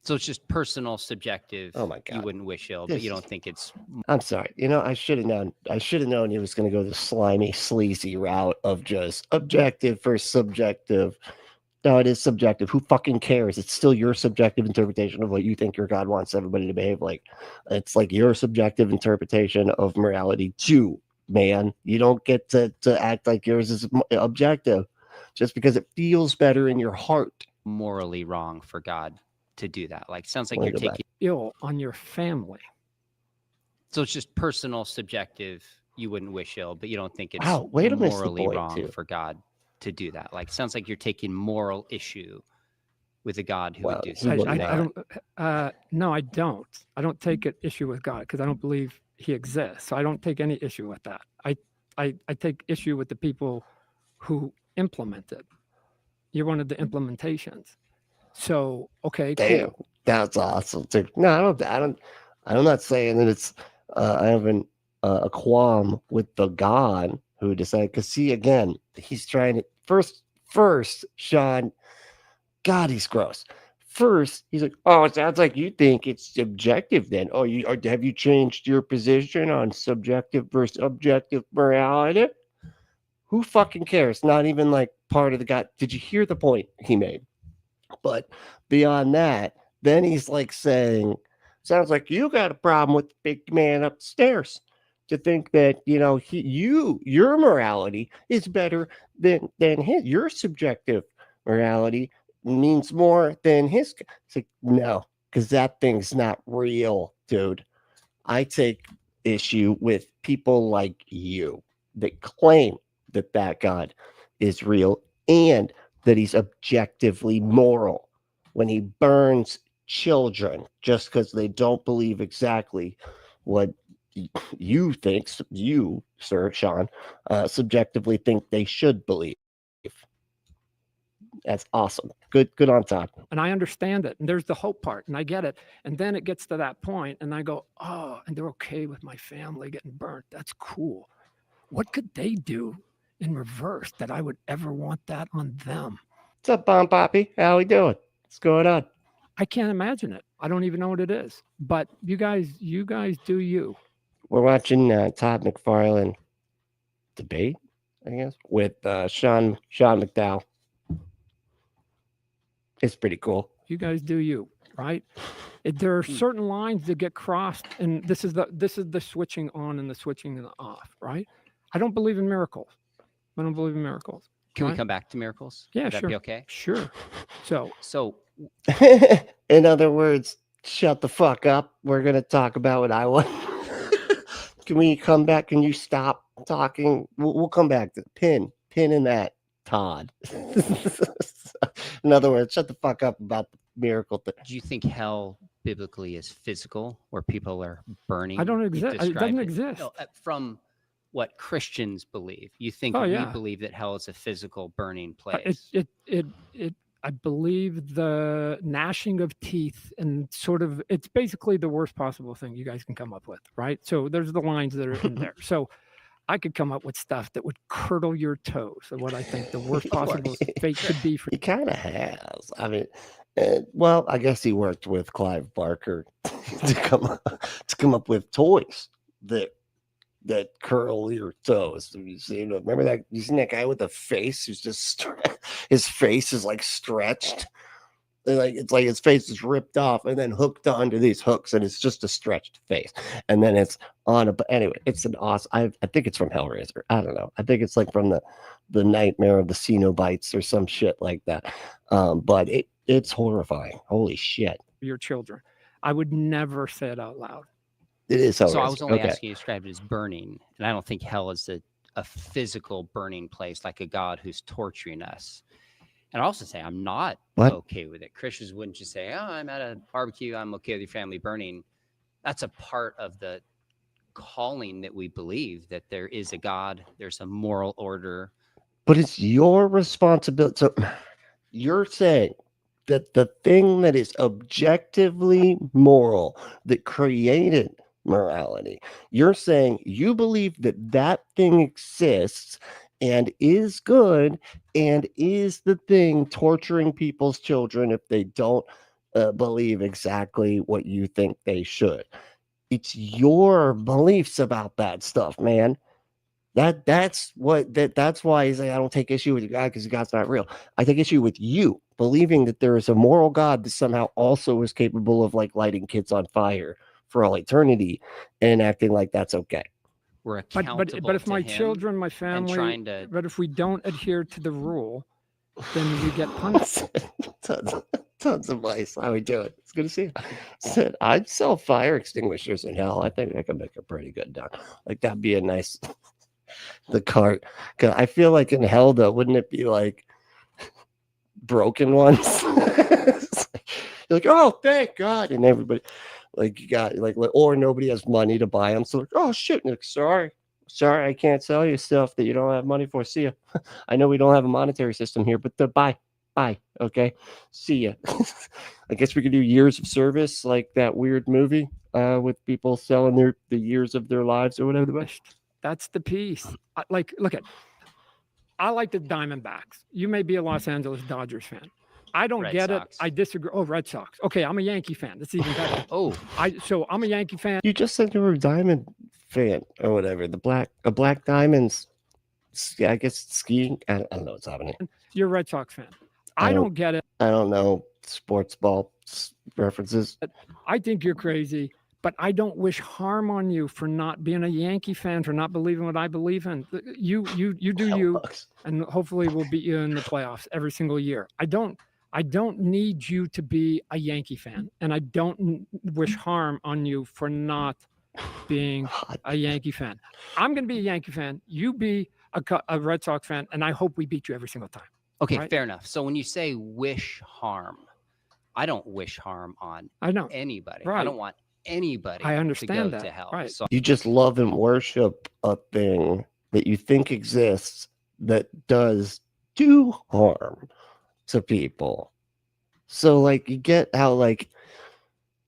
So it's just personal, subjective. Oh my God. You wouldn't wish ill, but you don't think it's... I'm sorry. You know, I should have known. I should have known he was going to go the slimy, sleazy route of just objective versus subjective. No, it is subjective. Who fucking cares? It's still your subjective interpretation of what you think your God wants everybody to behave like. It's like your subjective interpretation of morality too, man. You don't get to act like yours is objective just because it feels better in your heart. Morally wrong for God to do that. Like, sounds like you're taking ill on your family. So it's just personal, subjective. You wouldn't wish ill, but you don't think it's morally wrong for God to do that. Like, sounds like you're taking moral issue with a God who would do something. No, I don't. I don't take an issue with God because I don't believe he exists. So I don't take any issue with that. I take issue with the people who implement it. You're one of the implementations. So, okay, damn, that's awesome, dude. No, I'm not saying that it's, I haven't a qualm with the God who decided. Because see, again, he's trying to first, Sean. God, he's gross. First, he's like, "Oh, it sounds like you think it's subjective. Then, oh, have you changed your position on subjective versus objective morality? Who fucking cares? Not even like part of the God. Did you hear the point he made? But beyond that, then he's like saying, sounds like you got a problem with the big man upstairs to think that, you know, your morality is better than his. Your subjective morality means more than his. It's like, no, because that thing's not real, dude. I take issue with people like you that claim that God is real and that he's objectively moral when he burns children just because they don't believe exactly what you think, you, Sir Sean, subjectively think they should believe. That's awesome. Good on top. And I understand it. And there's the hope part, and I get it. And then it gets to that point, and I go, oh, and they're okay with my family getting burnt. That's cool. What could they do in reverse that I would ever want that on them? What's up, Bomb Poppy? How we doing? What's going on? I can't imagine it. I don't even know what it is. But you guys do you. We're watching Todd McFarlane debate, I guess, with Sean McDowell. It's pretty cool. You guys do you, right? There are certain lines that get crossed, and this is the switching on and the switching off, right? I don't believe in miracles. I don't believe in miracles. Can we right? come back to miracles? Yeah, Would that sure. be okay? Sure. So In other words, shut the fuck up. We're going to talk about what I want. Can we come back? Can you stop talking? We'll come back to pin in that, Todd. In other words, shut the fuck up about the miracle thing. do you think hell biblically is physical, where people are burning? I don't You've exist. It described doesn't exist. No, from what Christians believe. You think Oh, we yeah. believe that hell is a physical burning place. I believe the gnashing of teeth and sort of, it's basically the worst possible thing you guys can come up with, right? So there's the lines that are in there. So I could come up with stuff that would curdle your toes of what I think the worst possible fate could be for He kind of has. I mean, well, I guess he worked with Clive Barker to come up with toys that curl your toes. You see, remember that? You seen that guy with the face who's just his face is like stretched, it's like his face is ripped off and then hooked onto these hooks, and it's just a stretched face, and then it's on a. Anyway, it's an awesome. I think it's from Hellraiser. I don't know. I think it's like from the Nightmare of the Cenobites or some shit like that. But it's horrifying. Holy shit! your children. I would never say it out loud. It is Hellraiser. So I was only Okay. asking you to describe it as burning, and I don't think hell is a physical burning place like a God who's torturing us. And I also say I'm not okay with it. Christians wouldn't just say, "Oh, I'm at a barbecue. I'm okay with your family burning." That's a part of the calling that we believe, that there is a God, there's a moral order. But it's your responsibility. So you're saying that the thing that is objectively moral, that created morality, you're saying you believe that thing exists and is good and is the thing torturing people's children if they don't believe exactly what you think they should. It's your beliefs about that stuff, man. That's why he's like, I don't take issue with God because God's not real. I take issue with you believing that there is a moral God that somehow also is capable of like lighting kids on fire for all eternity and acting like that's okay. We're accountable But if to my him children, my and family, trying to. but if we don't adhere to the rule, then we get punished. Tons of ice. How we doing? It's good to see you. Said I'd sell fire extinguishers in hell. I think I could make a pretty good done. Like that'd be a nice the cart. Cause I feel like in hell though, wouldn't it be like broken ones? You're like, oh, thank God, and everybody like you got like, or nobody has money to buy them. So like, oh shit, Nick, sorry, I can't sell you stuff that you don't have money for. See ya. I know we don't have a monetary system here, but bye. Okay, see ya. I guess we could do years of service like that weird movie. with people selling the years of their lives or whatever. That's the piece. Look at. I like the Diamondbacks. You may be a Los Angeles Dodgers fan. I don't Red get Sox. it. I disagree. Oh, Red Sox. Okay, I'm a Yankee fan. That's even better. Oh, So I'm a Yankee fan. You just said you were a Diamond fan or whatever. A Black Diamonds. I guess skiing. I don't know what's happening. You're a Red Sox fan. I don't get it. I don't know sports ball references. I think you're crazy, but I don't wish harm on you for not being a Yankee fan, for not believing what I believe in. You do you, and hopefully we'll beat you in the playoffs every single year. I don't need you to be a Yankee fan, and I don't wish harm on you for not being a Yankee fan. I'm going to be a Yankee fan. You be a Red Sox fan, and I hope we beat you every single time. okay, Right? fair enough. So when you say wish harm, I don't wish harm on anybody. I Right. don't want anybody I to understand go that. to hell. Right. So You just love and worship a thing that you think exists that does do harm to people. So like you get how like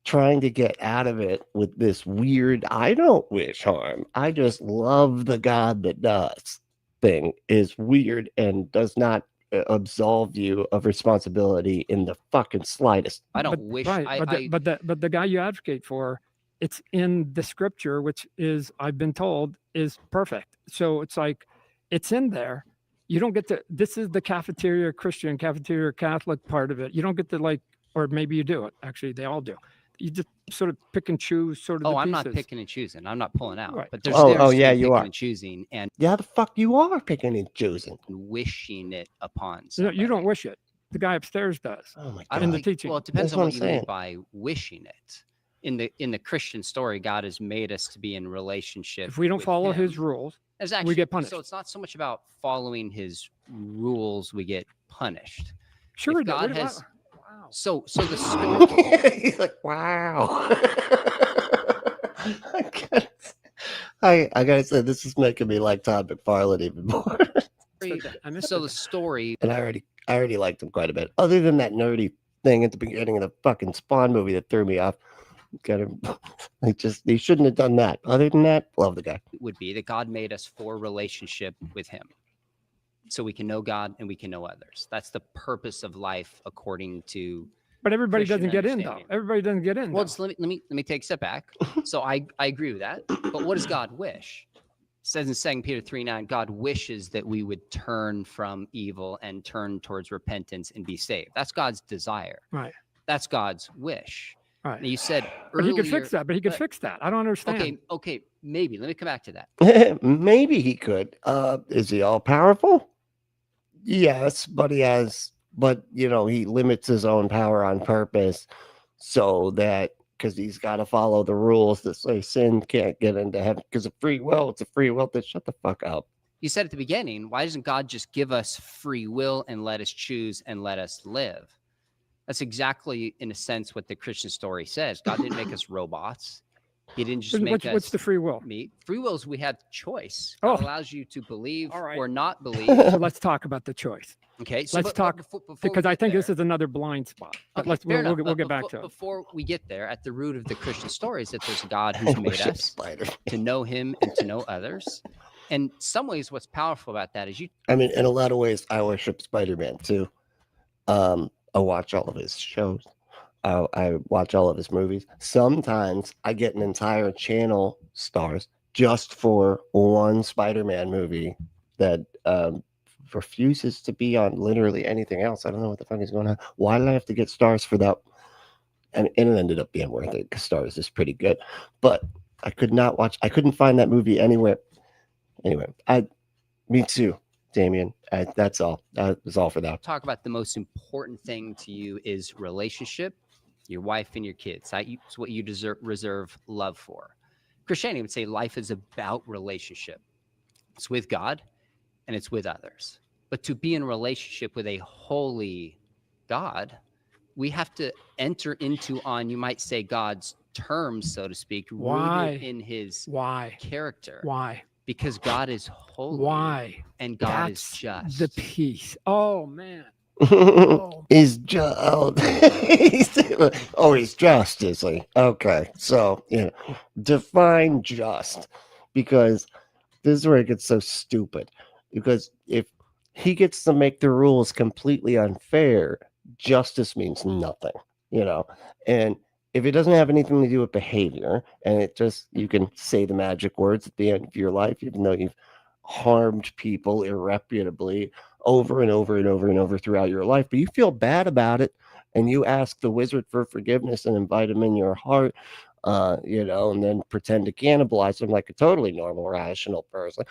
trying to get out of it with this weird I don't wish harm. I just love the God that does thing is weird and does not absolve you of responsibility in the fucking slightest. I don't But- wish. Right, but the guy you advocate for, it's in the scripture, which is I've been told is perfect. So it's like it's in there. You don't get to. This is the cafeteria Christian, cafeteria Catholic part of it. You don't get to like, or maybe you do it. Actually, they all do. You just sort of pick and choose sort of. Oh, the I'm not pieces. picking and choosing. I'm not pulling out. Right. But there's Oh, there's yeah, between you picking are. and choosing and Yeah, the fuck you are picking and choosing. wishing it upon No, somebody. you don't wish it. The guy upstairs does. Oh my I god. don't the think, teaching. Well, it depends That's on what what I'm you mean saying. by wishing it. In the Christian story, God has made us to be in relationship. If we don't with follow him. his rules, It's actually, get punished. So it's not so much about following his rules; we get punished. sure If we do. God Wow. has- Wow. So the story. He's like, wow. I gotta say, this is making me like Todd McFarlane even more. I missed So it. the story. And I already liked him quite a bit. Other than that nerdy thing at the beginning of the fucking Spawn movie that threw me off. Got him. He shouldn't have done that. Other than that, love the guy. Would be that God made us for relationship with him. So we can know God and we can know others. That's the purpose of life according to But everybody Christian doesn't get in though. understanding. Everybody doesn't get in. well, though. just let me take a step back. So I agree with that. But what does God wish? It says in 2 Peter 3:9, God wishes that we would turn from evil and turn towards repentance and be saved. That's God's desire. Right. That's God's wish. Right. And you said But earlier, he could fix that. But he could but- fix that. I don't understand. Okay, maybe. Let me come back to that. Maybe he could. Is he all powerful? Yes, but he limits his own power on purpose so that because he's got to follow the rules that say sin can't get into heaven because of free will. It's a free will. Then shut the fuck up. You said at the beginning, why doesn't God just give us free will and let us choose and let us live? That's exactly, in a sense, what the Christian story says. God didn't make us robots. He didn't just make What's us the free will? meat. Free will is we have choice. Oh. God allows you to believe All right. or not believe. So let's talk about the choice Okay, so Let's talk, before we because I get think this there- is another blind spot. But Okay, fair we'll enough, but get back befo- to it. Before we get there, at the root of the Christian story is that there's a God who's made Worship us Spider. to know him and to know others. And some ways what's powerful about that is you I mean, in a lot of ways, I worship Spider-Man too. I watch all of his shows. I watch all of his movies. Sometimes I get an entire channel stars just for one Spider-Man movie that refuses to be on literally anything else. I don't know what the fuck is going on. Why did I have to get stars for that? And it ended up being worth it because Stars is pretty good. But I couldn't find that movie anywhere. Anyway, me too, Damien. That's all. That was all for that. talk about the most important thing to you is relationship, your wife and your kids. It's what you reserve love for. Christianity would say life is about relationship. It's with God and it's with others. But to be in a relationship with a holy God, we have to enter into, on, you might say, God's terms, so to speak, Why? rooted in his Why? character. Why? Because God is holy Why? and God That's is just. the peace. Oh man, He's just he's just, is he? Okay, so define just, because this is where it gets so stupid. Because if he gets to make the rules completely unfair, justice means nothing, and if it doesn't have anything to do with behavior, and it just, you can say the magic words at the end of your life, even though you've harmed people irreputably over and over and over and over throughout your life, but you feel bad about it, and you ask the wizard for forgiveness and invite him in your heart, and then pretend to cannibalize him like a totally normal, rational person,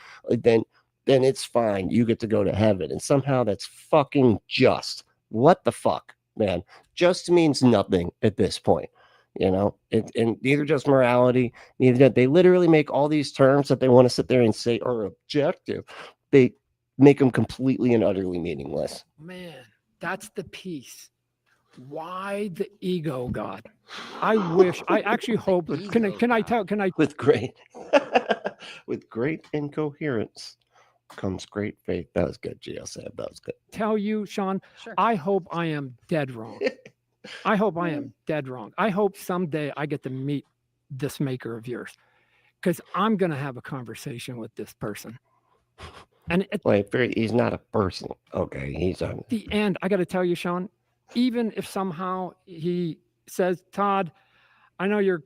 then it's fine. You get to go to heaven, and somehow that's fucking just. What the fuck, man? Just means nothing at this point. And neither does morality, neither that they literally make all these terms that they want to sit there and say are objective. They make them completely and utterly meaningless. Man, that's the piece. Why the ego, God? I actually hope. Can I? With great incoherence comes great faith. That was good, Gio said. That was good. Tell you, Sean. Sure. I hope I am dead wrong. I hope I am dead wrong. I hope someday I get to meet this maker of yours, because I'm going to have a conversation with this person. And he's not a person. Okay, he's on the end. I got to tell you, Sean, even if somehow he says, Todd, I know you.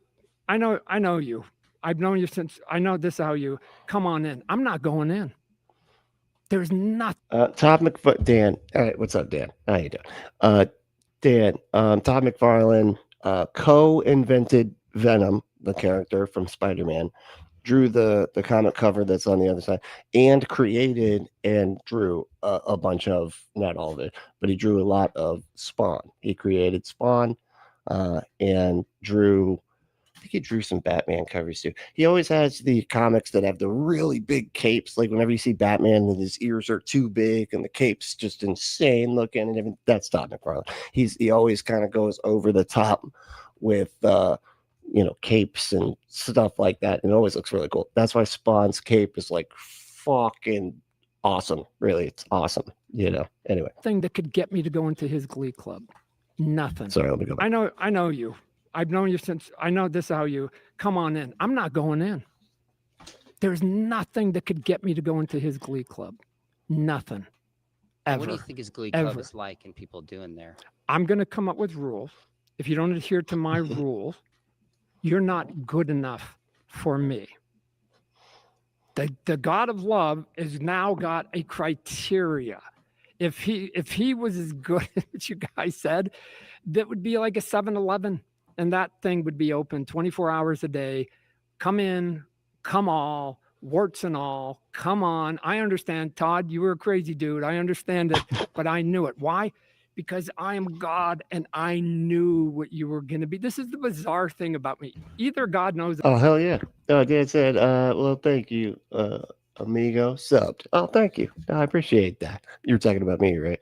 I've known you since, I know this is how you, come on in. I'm not going in. There's nothing. Dan. All right, what's up, Dan? How you doing? Dan, Todd McFarlane co-invented Venom, the character from Spider-Man, drew the comic cover that's on the other side, and created and drew a bunch of, not all of it, but he drew a lot of Spawn. He created Spawn and drew, I think he drew some Batman covers too. He always has the comics that have the really big capes. Like whenever you see Batman and his ears are too big and the cape's just insane looking and everything, that's Todd McFarlane. He always kind of goes over the top with capes and stuff like that, and it always looks really cool. That's why Spawn's cape is like fucking awesome. Really, it's awesome. Anyway, thing that could get me to go into his glee club. Nothing. Sorry, let me go back. I know you. I've known you since, I know this is how you, come on in. I'm not going in. There's nothing that could get me to go into his glee club. Nothing. Ever. What do you think his glee club is like and people doing there? I'm going to come up with rules. If you don't adhere to my rules, you're not good enough for me. The God of love has now got a criteria. If he was as good as you guys said, that would be like a 7-Eleven. And that thing would be open 24 hours a day. Come in, come all, warts and all, come on. I understand, Todd, you were a crazy dude. I understand it, but I knew it. Why? Because I am God and I knew what you were going to be. This is the bizarre thing about me. Either God knows. Oh, hell yeah. Dan said, well, thank you, amigo, subbed. Oh, thank you. I appreciate that. You're talking about me, right?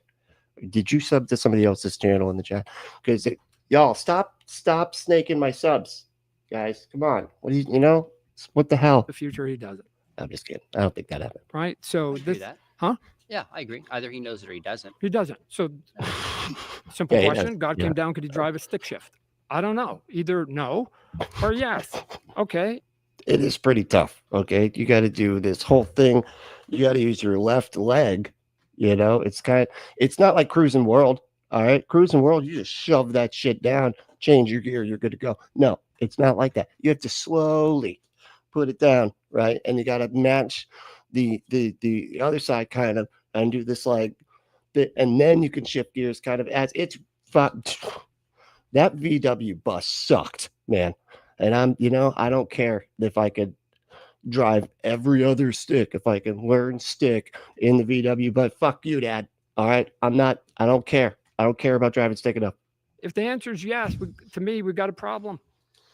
Did you sub to somebody else's channel in the chat? Because y'all, stop snaking my subs, guys. Come on. What do what the hell? The future, he does it. I'm just kidding. I don't think that happened. Right. So this, huh? Yeah, I agree. Either he knows it or he doesn't. He doesn't. So simple question. God came down. Could he drive a stick shift? I don't know. Either no or yes. Okay. It is pretty tough. Okay. You got to do this whole thing. You got to use your left leg. It's not like Cruising World. All right. Cruising World, you just shove that shit down, change your gear, you're good to go. No, it's not like that. You have to slowly put it down, right? And you got to match the other side kind of and do this and then you can shift gears kind of as it's fun. That VW bus sucked, man. And I don't care if I could drive every other stick, if I can learn stick in the VW, but fuck you, Dad. All right. I don't care. I don't care about driving stick enough. If the answer is yes, to me, we've got a problem,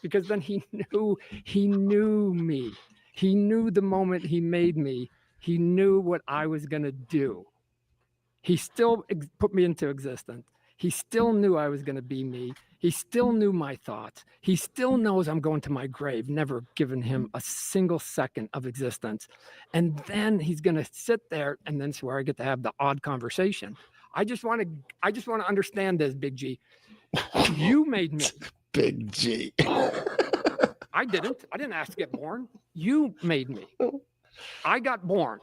because then he knew me. He knew the moment he made me. He knew what I was going to do. He still put me into existence. He still knew I was going to be me. He still knew my thoughts. He still knows I'm going to my grave, never given him a single second of existence. And then he's going to sit there, and then it's where I get to have the odd conversation. I just want to understand this, Big G. You made me. Big G. I didn't ask to get born. You made me. I got born.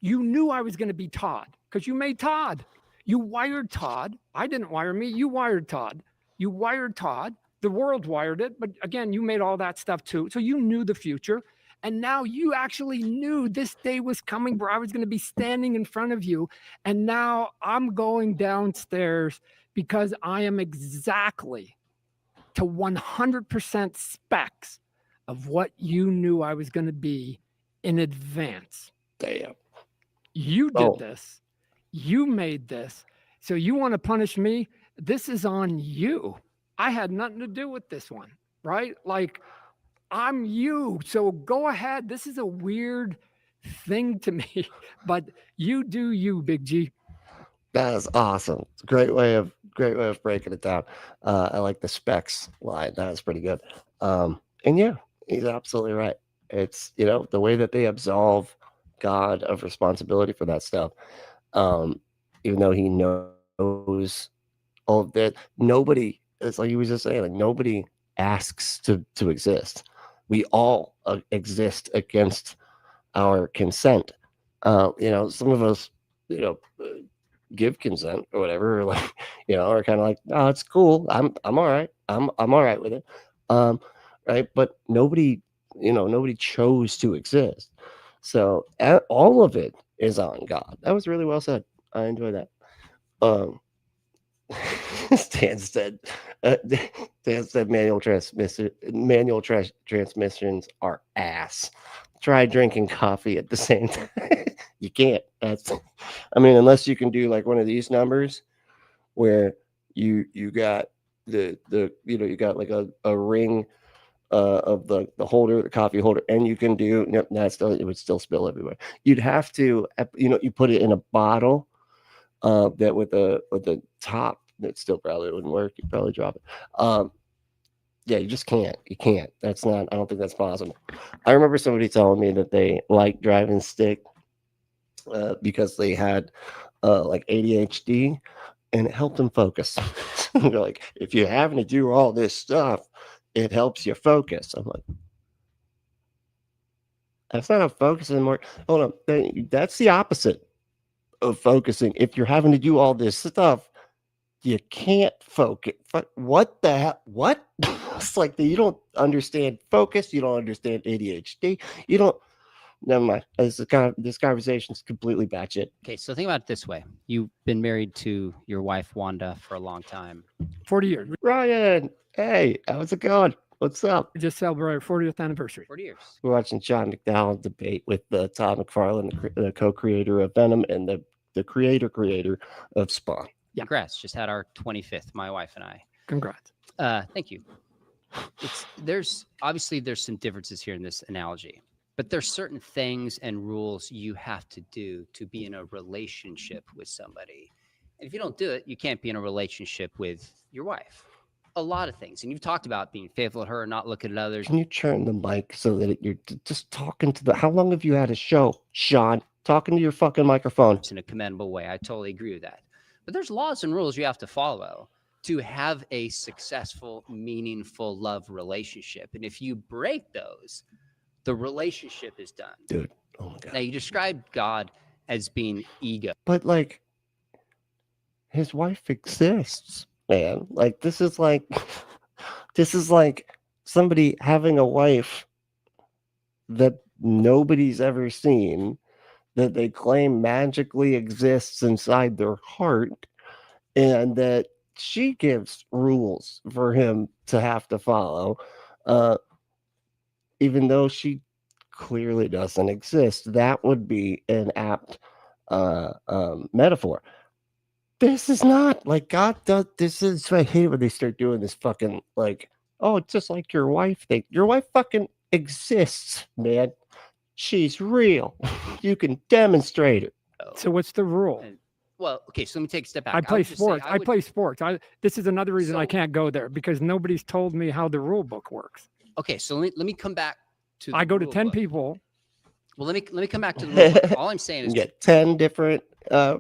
You knew I was going to be Todd because you made Todd. You wired Todd. I didn't wire me. You wired Todd. You wired Todd. The world wired it. But again, you made all that stuff too. So you knew the future. And now you actually knew this day was coming where I was going to be standing in front of you. And now I'm going downstairs because I am exactly to 100% specs of what you knew I was going to be in advance. Damn. You did this. You made this. So you want to punish me? This is on you. I had nothing to do with this one, right? Like, I'm you. So go ahead. This is a weird thing to me, but you do you, Big G. That is awesome. It's a great way of breaking it down. I like the specs line. That was pretty good. And yeah, he's absolutely right. It's, you know, the way that they absolve God of responsibility for that stuff. Even though he knows all of that, nobody, it's like he was just saying, like nobody asks to exist. We all exist against our consent. You know, some of us, you know, give consent or whatever, or like, you know, are kind of like, oh, it's cool. I'm all right. I'm all right with it. Right. But nobody, you know, nobody chose to exist. So all of it is on God. That was really well said. I enjoy that. Stan said manual transmissions are ass. Try drinking coffee at the same time. You can't. I mean, unless you can do like one of these numbers where you got the you know, you got like a ring of the holder, the coffee holder, and you can do it would still spill everywhere. You'd have to, you know, you put it in a bottle that with the top that still probably wouldn't work. You'd probably drop it. Yeah, you just can't. You can't. That's not, I don't think that's possible. I remember somebody telling me that they like driving stick because they had like ADHD and it helped them focus. They're like, if you're having to do all this stuff, it helps you focus. I'm like, that's not how focusing more. Hold on. That's the opposite of focusing. If you're having to do all this stuff, you can't focus. What the hell? What? It's like you don't understand focus. You don't understand ADHD. You don't. Never mind. This conversation is completely batshit. Okay, so think about it this way. You've been married to your wife, Wanda, for a long time. 40 years. Ryan, hey, how's it going? What's up? We just celebrated our 40th anniversary. 40 years. We're watching John McDowell debate with Todd McFarlane, the co-creator of Venom and the creator of Spawn. Yeah. Congrats. Just had our 25th, my wife and I. Congrats. Thank you. There's some differences here in this analogy, but there's certain things and rules you have to do to be in a relationship with somebody. And if you don't do it, you can't be in a relationship with your wife. A lot of things. And you've talked about being faithful to her, not looking at others. Can you turn the mic so that you're just talking to how long have you had a show, Sean? Talking to your fucking microphone. In a commendable way. I totally agree with that. But there's laws and rules you have to follow to have a successful, meaningful love relationship. And if you break those, the relationship is done. Dude, oh my God. Now, you described God as being ego. But like, his wife exists, man. Like, this is like somebody having a wife that nobody's ever seen, that they claim magically exists inside their heart, and that she gives rules for him to have to follow, even though she clearly doesn't exist. That would be an apt metaphor. This is not like God does. This is, I hate it when they start doing this fucking like, oh, it's just like your wife thing. Your wife fucking exists, man. She's real. You can demonstrate it. So what's the rule? Well, okay, so let me take a step back. I play sports. I play sports. This is another reason I can't go there, because nobody's told me how the rule book works. Okay, so let me come back to. I go to 10 people. Well, let me come back to the rule book. All I'm saying is you get 10 different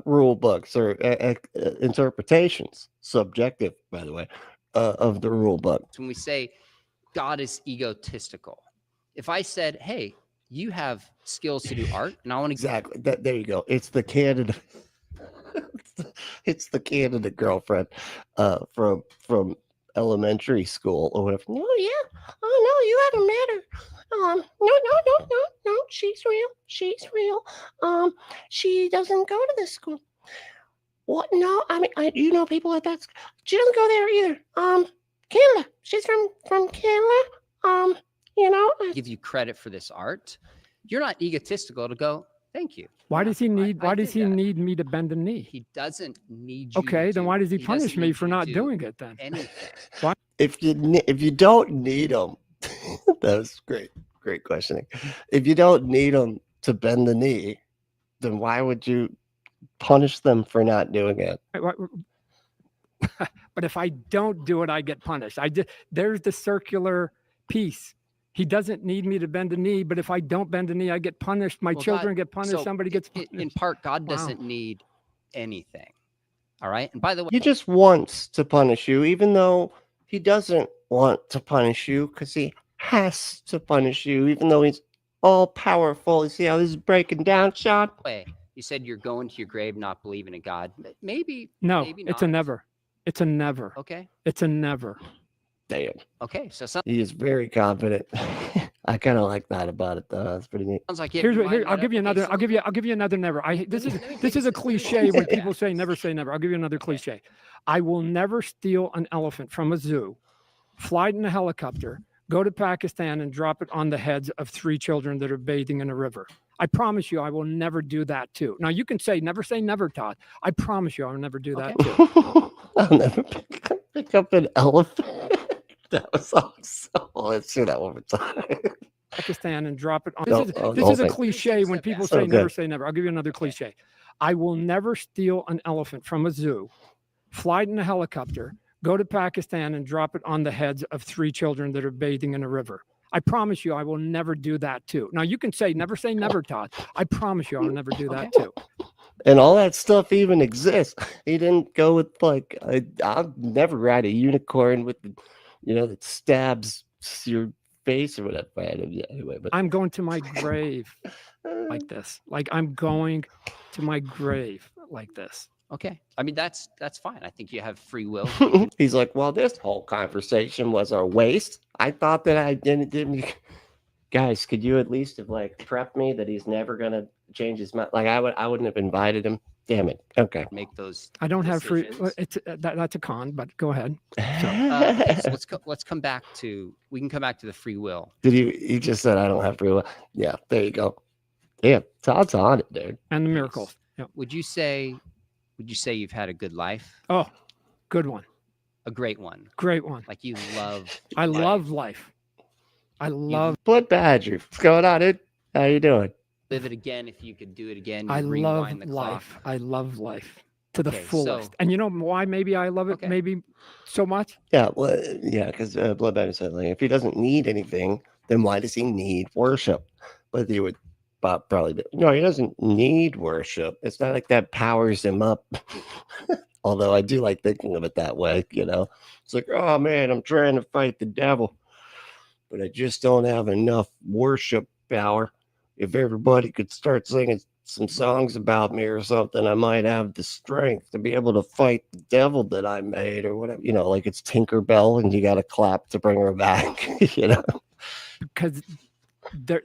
rule books or interpretations, subjective, by the way, of the rule book. When we say God is egotistical, if I said, hey, you have skills to do art and I want to Exactly. There you go. It's the candidate. It's the candidate girlfriend from elementary school or whatever. Oh yeah. Oh no, you haven't met her. No. She's real. She's real. She doesn't go to this school. What? No, I mean, you know people at that school. She doesn't go there either. Canada. She's from Canada. You know. give you credit for this art, you're not egotistical to go, thank you. Why does he need? I Why does did he that. need me to bend a knee? He doesn't need you. Okay, then why does he doesn't punish me need for you to not do doing it then? anything. If you don't need them, that was great questioning. If you don't need them to bend the knee, then why would you punish them for not doing it? But if I don't do it, I get punished. There's the circular piece. He doesn't need me to bend a knee, but if I don't bend a knee, I get punished. My Well, children God- get punished. so Somebody gets in punished. part, God Wow. doesn't need anything. All right. And by the way, He just wants to punish you, even though he doesn't want to punish you, because he has to punish you, even though he's all powerful. You see how this is breaking down, Sean? you said you're going to your grave not believing in God. Maybe. No, maybe it's a not. never. It's a never. Okay. It's a never. Damn. Okay. So sounds He is very confident. I kind of like that about it, though. That's pretty neat. like you Here's have what. your Here, mind I'll made give you up. Okay, another. so I'll give you another never. This is let me this is a fix it. cliche when Yeah. people say never say never. I'll give you another cliche. I will never steal an elephant from a zoo, fly it in a helicopter, go to Pakistan and drop it on the heads of 3 children that are bathing in a river. I promise you, I will never do that too. Now you can say never, Todd. I promise you, I will never do that too. I'll never pick up an elephant. That was awesome. Let's do that one more time. Pakistan and drop it on. No, This the is whole a thing. cliche when people So say never good. say never. I'll give you another cliche. I will never steal an elephant from a zoo, fly it in a helicopter, go to Pakistan and drop it on the heads of 3 children that are bathing in a river. I promise you, I will never do that too. Now you can say never, Todd. I promise you, I will never do that too. And all that stuff even exists. He didn't go with like I'll never ride a unicorn with the, that stabs your face or whatever. Yeah, anyway, but I'm going to my grave like this. Like I'm going to my grave like this. Okay. I mean, that's fine. I think you have free will. he's like, well, this whole conversation was a waste. I thought that I didn't. Guys, could you at least have like prepped me that he's never gonna change his mind? Like I wouldn't have invited him. Damn it. Okay. Make those. I don't have free. decisions. It's that's a con, but go ahead. Okay, so let's come back to. We can come back to the free will. Did he just said I don't have free will? Yeah, there you go. Yeah, Todd's on it, dude. And the miracles. Yeah. Would you say you've had a good life? Oh, good one. A great one. Great one. Like you love. I life. love life. I love. Blood Badger. What's going on, dude? How you doing? Live it again if you could do it again. I you'd love rewind the life. clock. I love life to the Okay, fullest. so- And you know why? Maybe I love it. Okay. Maybe so much. Yeah, well, yeah, because Blood Badger said, like, if he doesn't need anything, then why does he need worship? But he would probably be, no, he doesn't need worship. It's not like that powers him up. Although I do like thinking of it that way, It's like, oh man, I'm trying to fight the devil, but I just don't have enough worship power. If everybody could start singing some songs about me or something, I might have the strength to be able to fight the devil that I made or whatever. Like it's Tinkerbell and you got to clap to bring her back, Because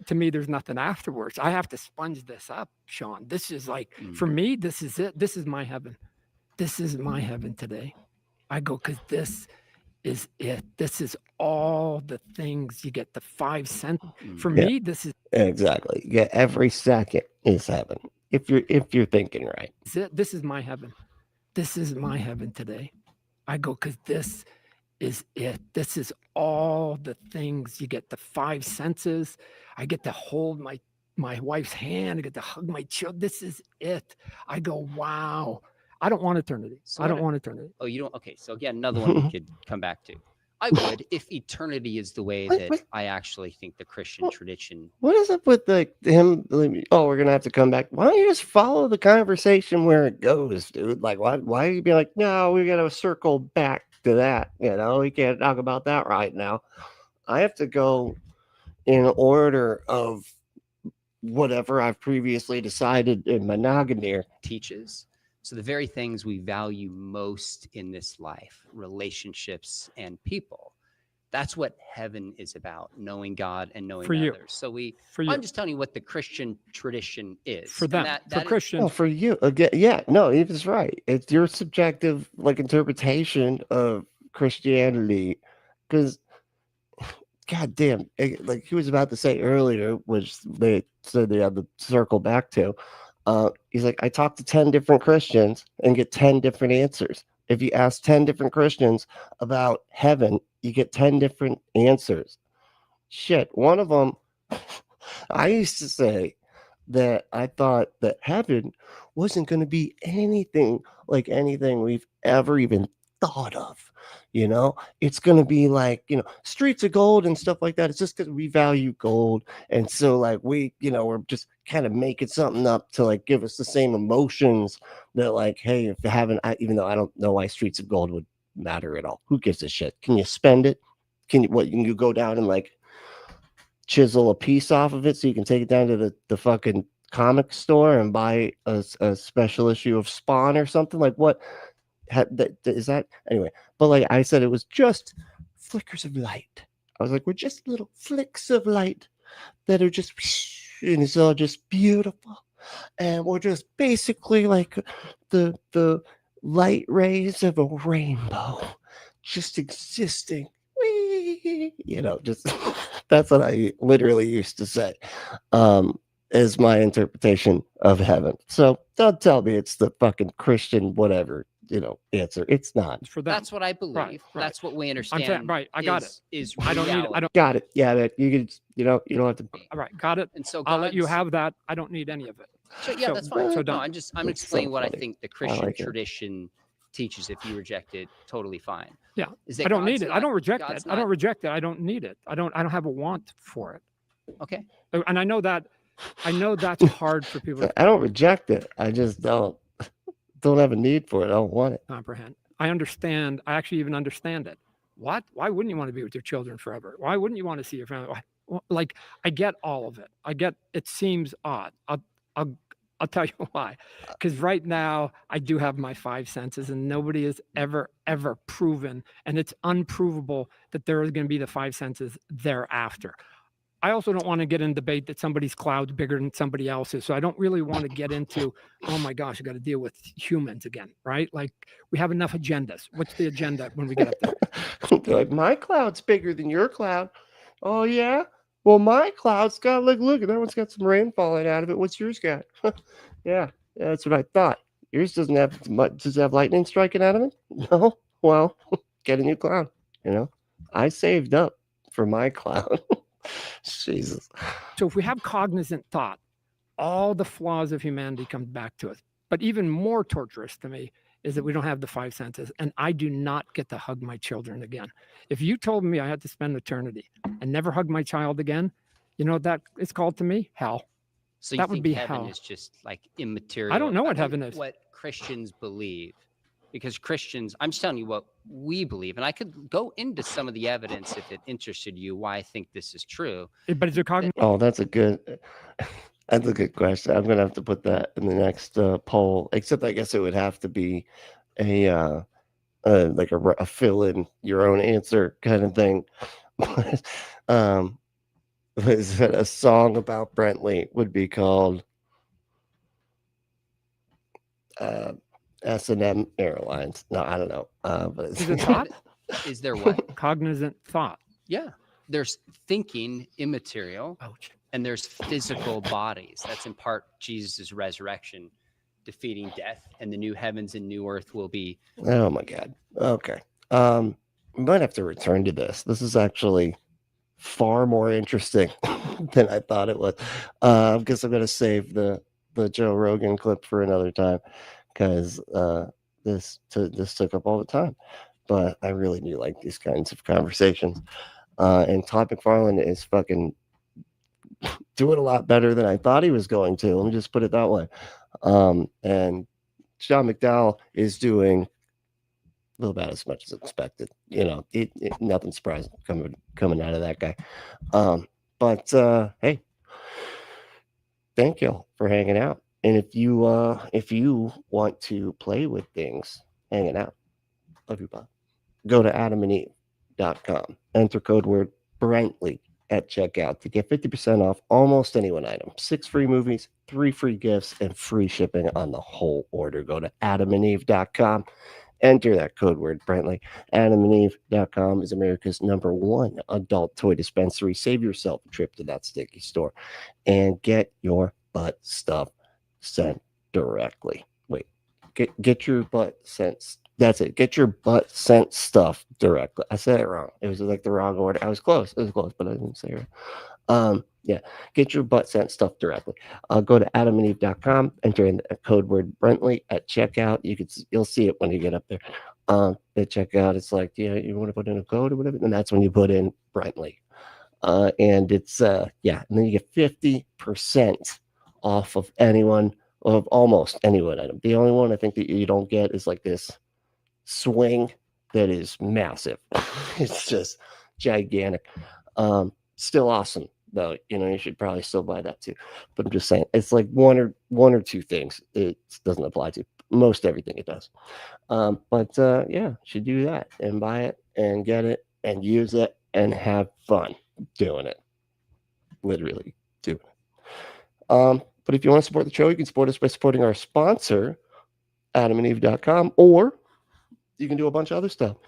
to me, there's nothing afterwards. I have to sponge this up, Sean. This is like, for me, this is it. This is my heaven. This is my heaven today. I go, because this is it. This is all the things you get, the 5 cents. For Yeah. me, this is Exactly. Yeah, every second is heaven. If you're thinking right. it. This is my heaven. This is my heaven today. I go, because this is it. This is all the things you get, the 5 senses. I get to hold my wife's hand. I get to hug my children. This is it. I go, wow. I don't want eternity. So I don't what- want eternity. Oh, you don't. Okay. So again, another one we could come back to. I would if eternity is the way What- that what- I actually think the Christian tradition. What is up with him? Like, oh, we're gonna have to come back. Why don't you just follow the conversation where it goes, dude? Like, why you be like, no, we gotta circle back to that. You know, we can't talk about that right now. I have to go in order of whatever I've previously decided in monogamy. Teaches. So the very things we value most in this life, relationships and people, that's what heaven is about, knowing God and knowing For you. others. So For you, I'm just telling you what the Christian tradition is. for And them, that for is- Christians. Well, for you again, yeah, no, he was right. It's your subjective like interpretation of Christianity, because God damn, like he was about to say earlier, which they said they had to circle back to. He's like, I talked to 10 different Christians and get 10 different answers. If you ask 10 different Christians about heaven, you get 10 different answers. Shit, one of them, I used to say that I thought that heaven wasn't going to be anything like anything we've ever even thought of. You know, it's going to be like, you know, streets of gold and stuff like that. It's just because we value gold. And so, like, we, you know, we're just kind of making something up to like give us the same emotions that, like, hey, if you haven't, even though I don't know why streets of gold would matter at all. Who gives a shit? Can you spend it? Can you go down and like chisel a piece off of it so you can take it down to the fucking comic store and buy a special issue of Spawn or something? Like, what? Is that anyway? But like I said, it was just flickers of light. I was like, we're just little flicks of light that are just, and it's all just beautiful, and we're just basically like the light rays of a rainbow, just existing. Whee! You know, just that's what I literally used to say. Is my interpretation of heaven. So don't tell me it's the fucking Christian whatever, you know, answer. It's not. It's for them. That's what I believe. right. That's what we I'm understand. saying, right. I got it. Is I don't need. I reality. don't. Got it. Yeah, that you could, you know, you don't have to. All right. Got it. And so I'll let you God's- have that. I don't need any of it. So, yeah, So- that's fine. so No, done. I'm It's explaining so what I funny. think the Christian like it. tradition teaches. If you reject it, totally fine. Yeah, Is that I don't God's need it. I not- don't reject God's it. I don't not- reject it. I don't need it. I don't have a want for it. Okay. And I know that. I know that's hard for people to I don't reject it. I just don't have a need for it. I don't want it. comprehend. I understand. I actually even understand it. What? Why wouldn't you want to be with your children forever? Why wouldn't you want to see your family? Why? Well, like, I get all of it. I get. It seems odd. I'll tell you why. Because right now I do have my five senses, and nobody has ever proven, and it's unprovable that there is going to be the five senses thereafter. I also don't want to get in debate that somebody's cloud's bigger than somebody else's. So I don't really want to get into, oh my gosh, I got to deal with humans again, right? Like, we have enough agendas. What's the agenda when we get up there? They're like, my cloud's bigger than your cloud. Oh yeah. Well, my cloud's got look, that one's got some rain falling out of it. What's yours got? Yeah, that's what I thought. Yours doesn't have much. Does it have lightning striking out of it? No. Well, get a new cloud. You know, I saved up for my cloud. Jesus. So if we have cognizant thought, all the flaws of humanity come back to us. But even more torturous to me is that we don't have the five senses, and I do not get to hug my children again. If you told me I had to spend eternity and never hug my child again, you know what that is called to me? Hell. So you That would think be heaven hell. is just like immaterial? I don't know what mean, heaven is. What Christians believe, because Christians, I'm just telling you what we believe, and I could go into some of the evidence if it interested you why I think this is true. But is it cognizant? Oh, that's a good question. I'm gonna have to put that in the next poll. Except I guess it would have to be a like a fill in your own answer kind of thing. Is it a song about Brentley would be called S&M Airlines? No, I don't know. But Is it thought? Is there what? Cognizant thought. Yeah. There's thinking immaterial, Ouch. and there's physical bodies. That's in part Jesus' resurrection, defeating death, and the new heavens and new earth will be. Oh my God. Okay. We might have to return to this. This is actually far more interesting than I thought it was. I guess I'm gonna save the Joe Rogan clip for another time because this took up all the time. but I really do like these kinds of conversations. And Todd McFarlane is fucking doing a lot better than I thought he was going to. Let me just put it that way. And Sean McDowell is doing a little about as much as expected. You know, nothing surprising coming out of that guy. But hey, thank you for hanging out. And if you want to play with things, hanging out, love you, Bob. Go to adamandeve.com. Enter code word Brentley at checkout to get 50% off almost any one item. 6 free movies, 3 free gifts, and free shipping on the whole order. Go to adamandeve.com. Enter that code word Brentley. Adamandeve.com is America's #1 adult toy dispensary. Save yourself a trip to that sticky store and get your butt stuff sent directly. Wait, get your butt sent. That's it. Get your butt sent stuff directly. I said it wrong. It was like the wrong order. I was close. It was close, but I didn't say it right. Yeah, get your butt sent stuff directly. Go to adamandeve.com, enter in the code word Brentley at checkout. You'll see it when you get up there. At checkout, it's like, yeah, you want to put in a code or whatever, and that's when you put in Brentley. And it's and then you get 50% off of almost any one item. The only one I think that you don't get is like this swing that is massive. It's just gigantic. Still awesome though. You know, you should probably still buy that too. But I'm just saying, it's like one or two things it doesn't apply to. Most everything it does. But you should do that and buy it and get it and use it and have fun doing it. Literally do it. But if you want to support the show, you can support us by supporting our sponsor, adamandeve.com, or you can do a bunch of other stuff.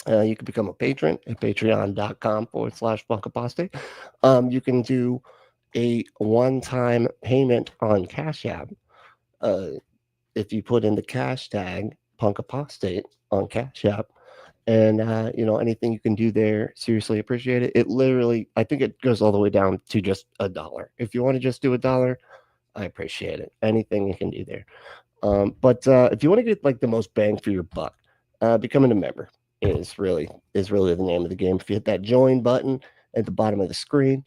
You can become a patron at patreon.com/Apostate. You can do a one-time payment on Cash App. If you put in the cash tag #Apostate on Cash App, and anything you can do there, seriously appreciate it. It literally, I think it goes all the way down to just $1. If you want to just do $1, I appreciate it. Anything you can do there. But if you want to get like the most bang for your buck, becoming a member is really the name of the game. If you hit that join button at the bottom of the screen,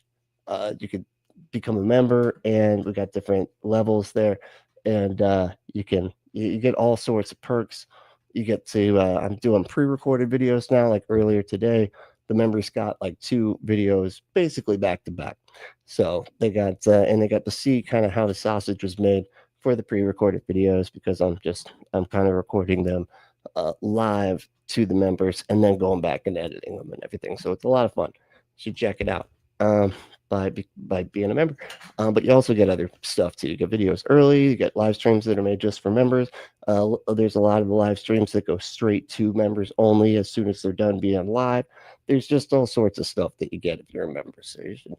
you could become a member, and we got different levels there, and you get all sorts of perks. You get to I'm doing pre-recorded videos now. Like earlier today, the members got like 2 videos basically back to back. So they got to see kind of how the sausage was made for the pre-recorded videos, because I'm kind of recording them live to the members and then going back and editing them and everything. So it's a lot of fun. You should check it out by being a member. But you also get other stuff too. You get videos early. You get live streams that are made just for members. There's a lot of the live streams that go straight to members only as soon as they're done being live. There's just all sorts of stuff that you get if you're a member. So you should,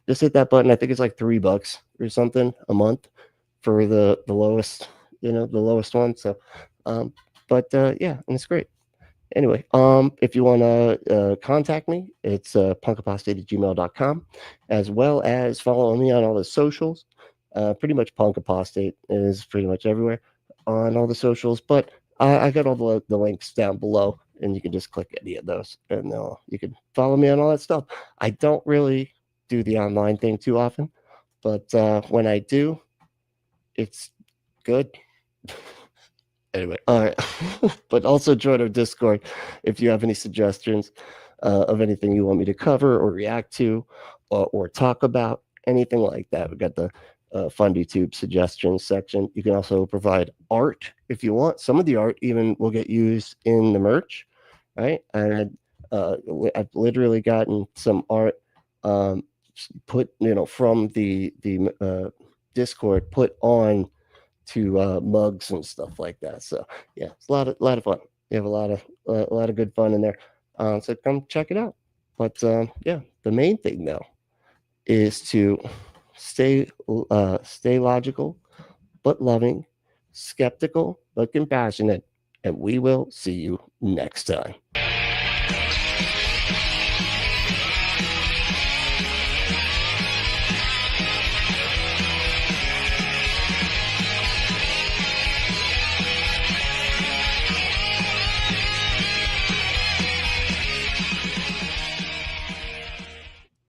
just hit that button. I think it's like $3 or something a month for the lowest, the lowest one. So, and it's great. Anyway, if you want to contact me, it's punkapostate@gmail.com, as well as follow me on all the socials. Pretty much Punk Apostate is pretty much everywhere on all the socials, but I got all the links down below, and you can just click any of those, and you can follow me on all that stuff. I don't really do the online thing too often, but when I do, it's good. Anyway, all right. But also join our Discord if you have any suggestions of anything you want me to cover or react to or talk about, anything like that. We've got the Fundie Tube suggestions section. You can also provide art if you want. Some of the art even will get used in the merch, right? And I've literally gotten some art put, from the Discord put on to mugs and stuff like that. So yeah, it's a lot of fun. You have a lot of good fun in there. So come check it out. But the main thing though is to stay logical but loving, skeptical but compassionate, and we will see you next time.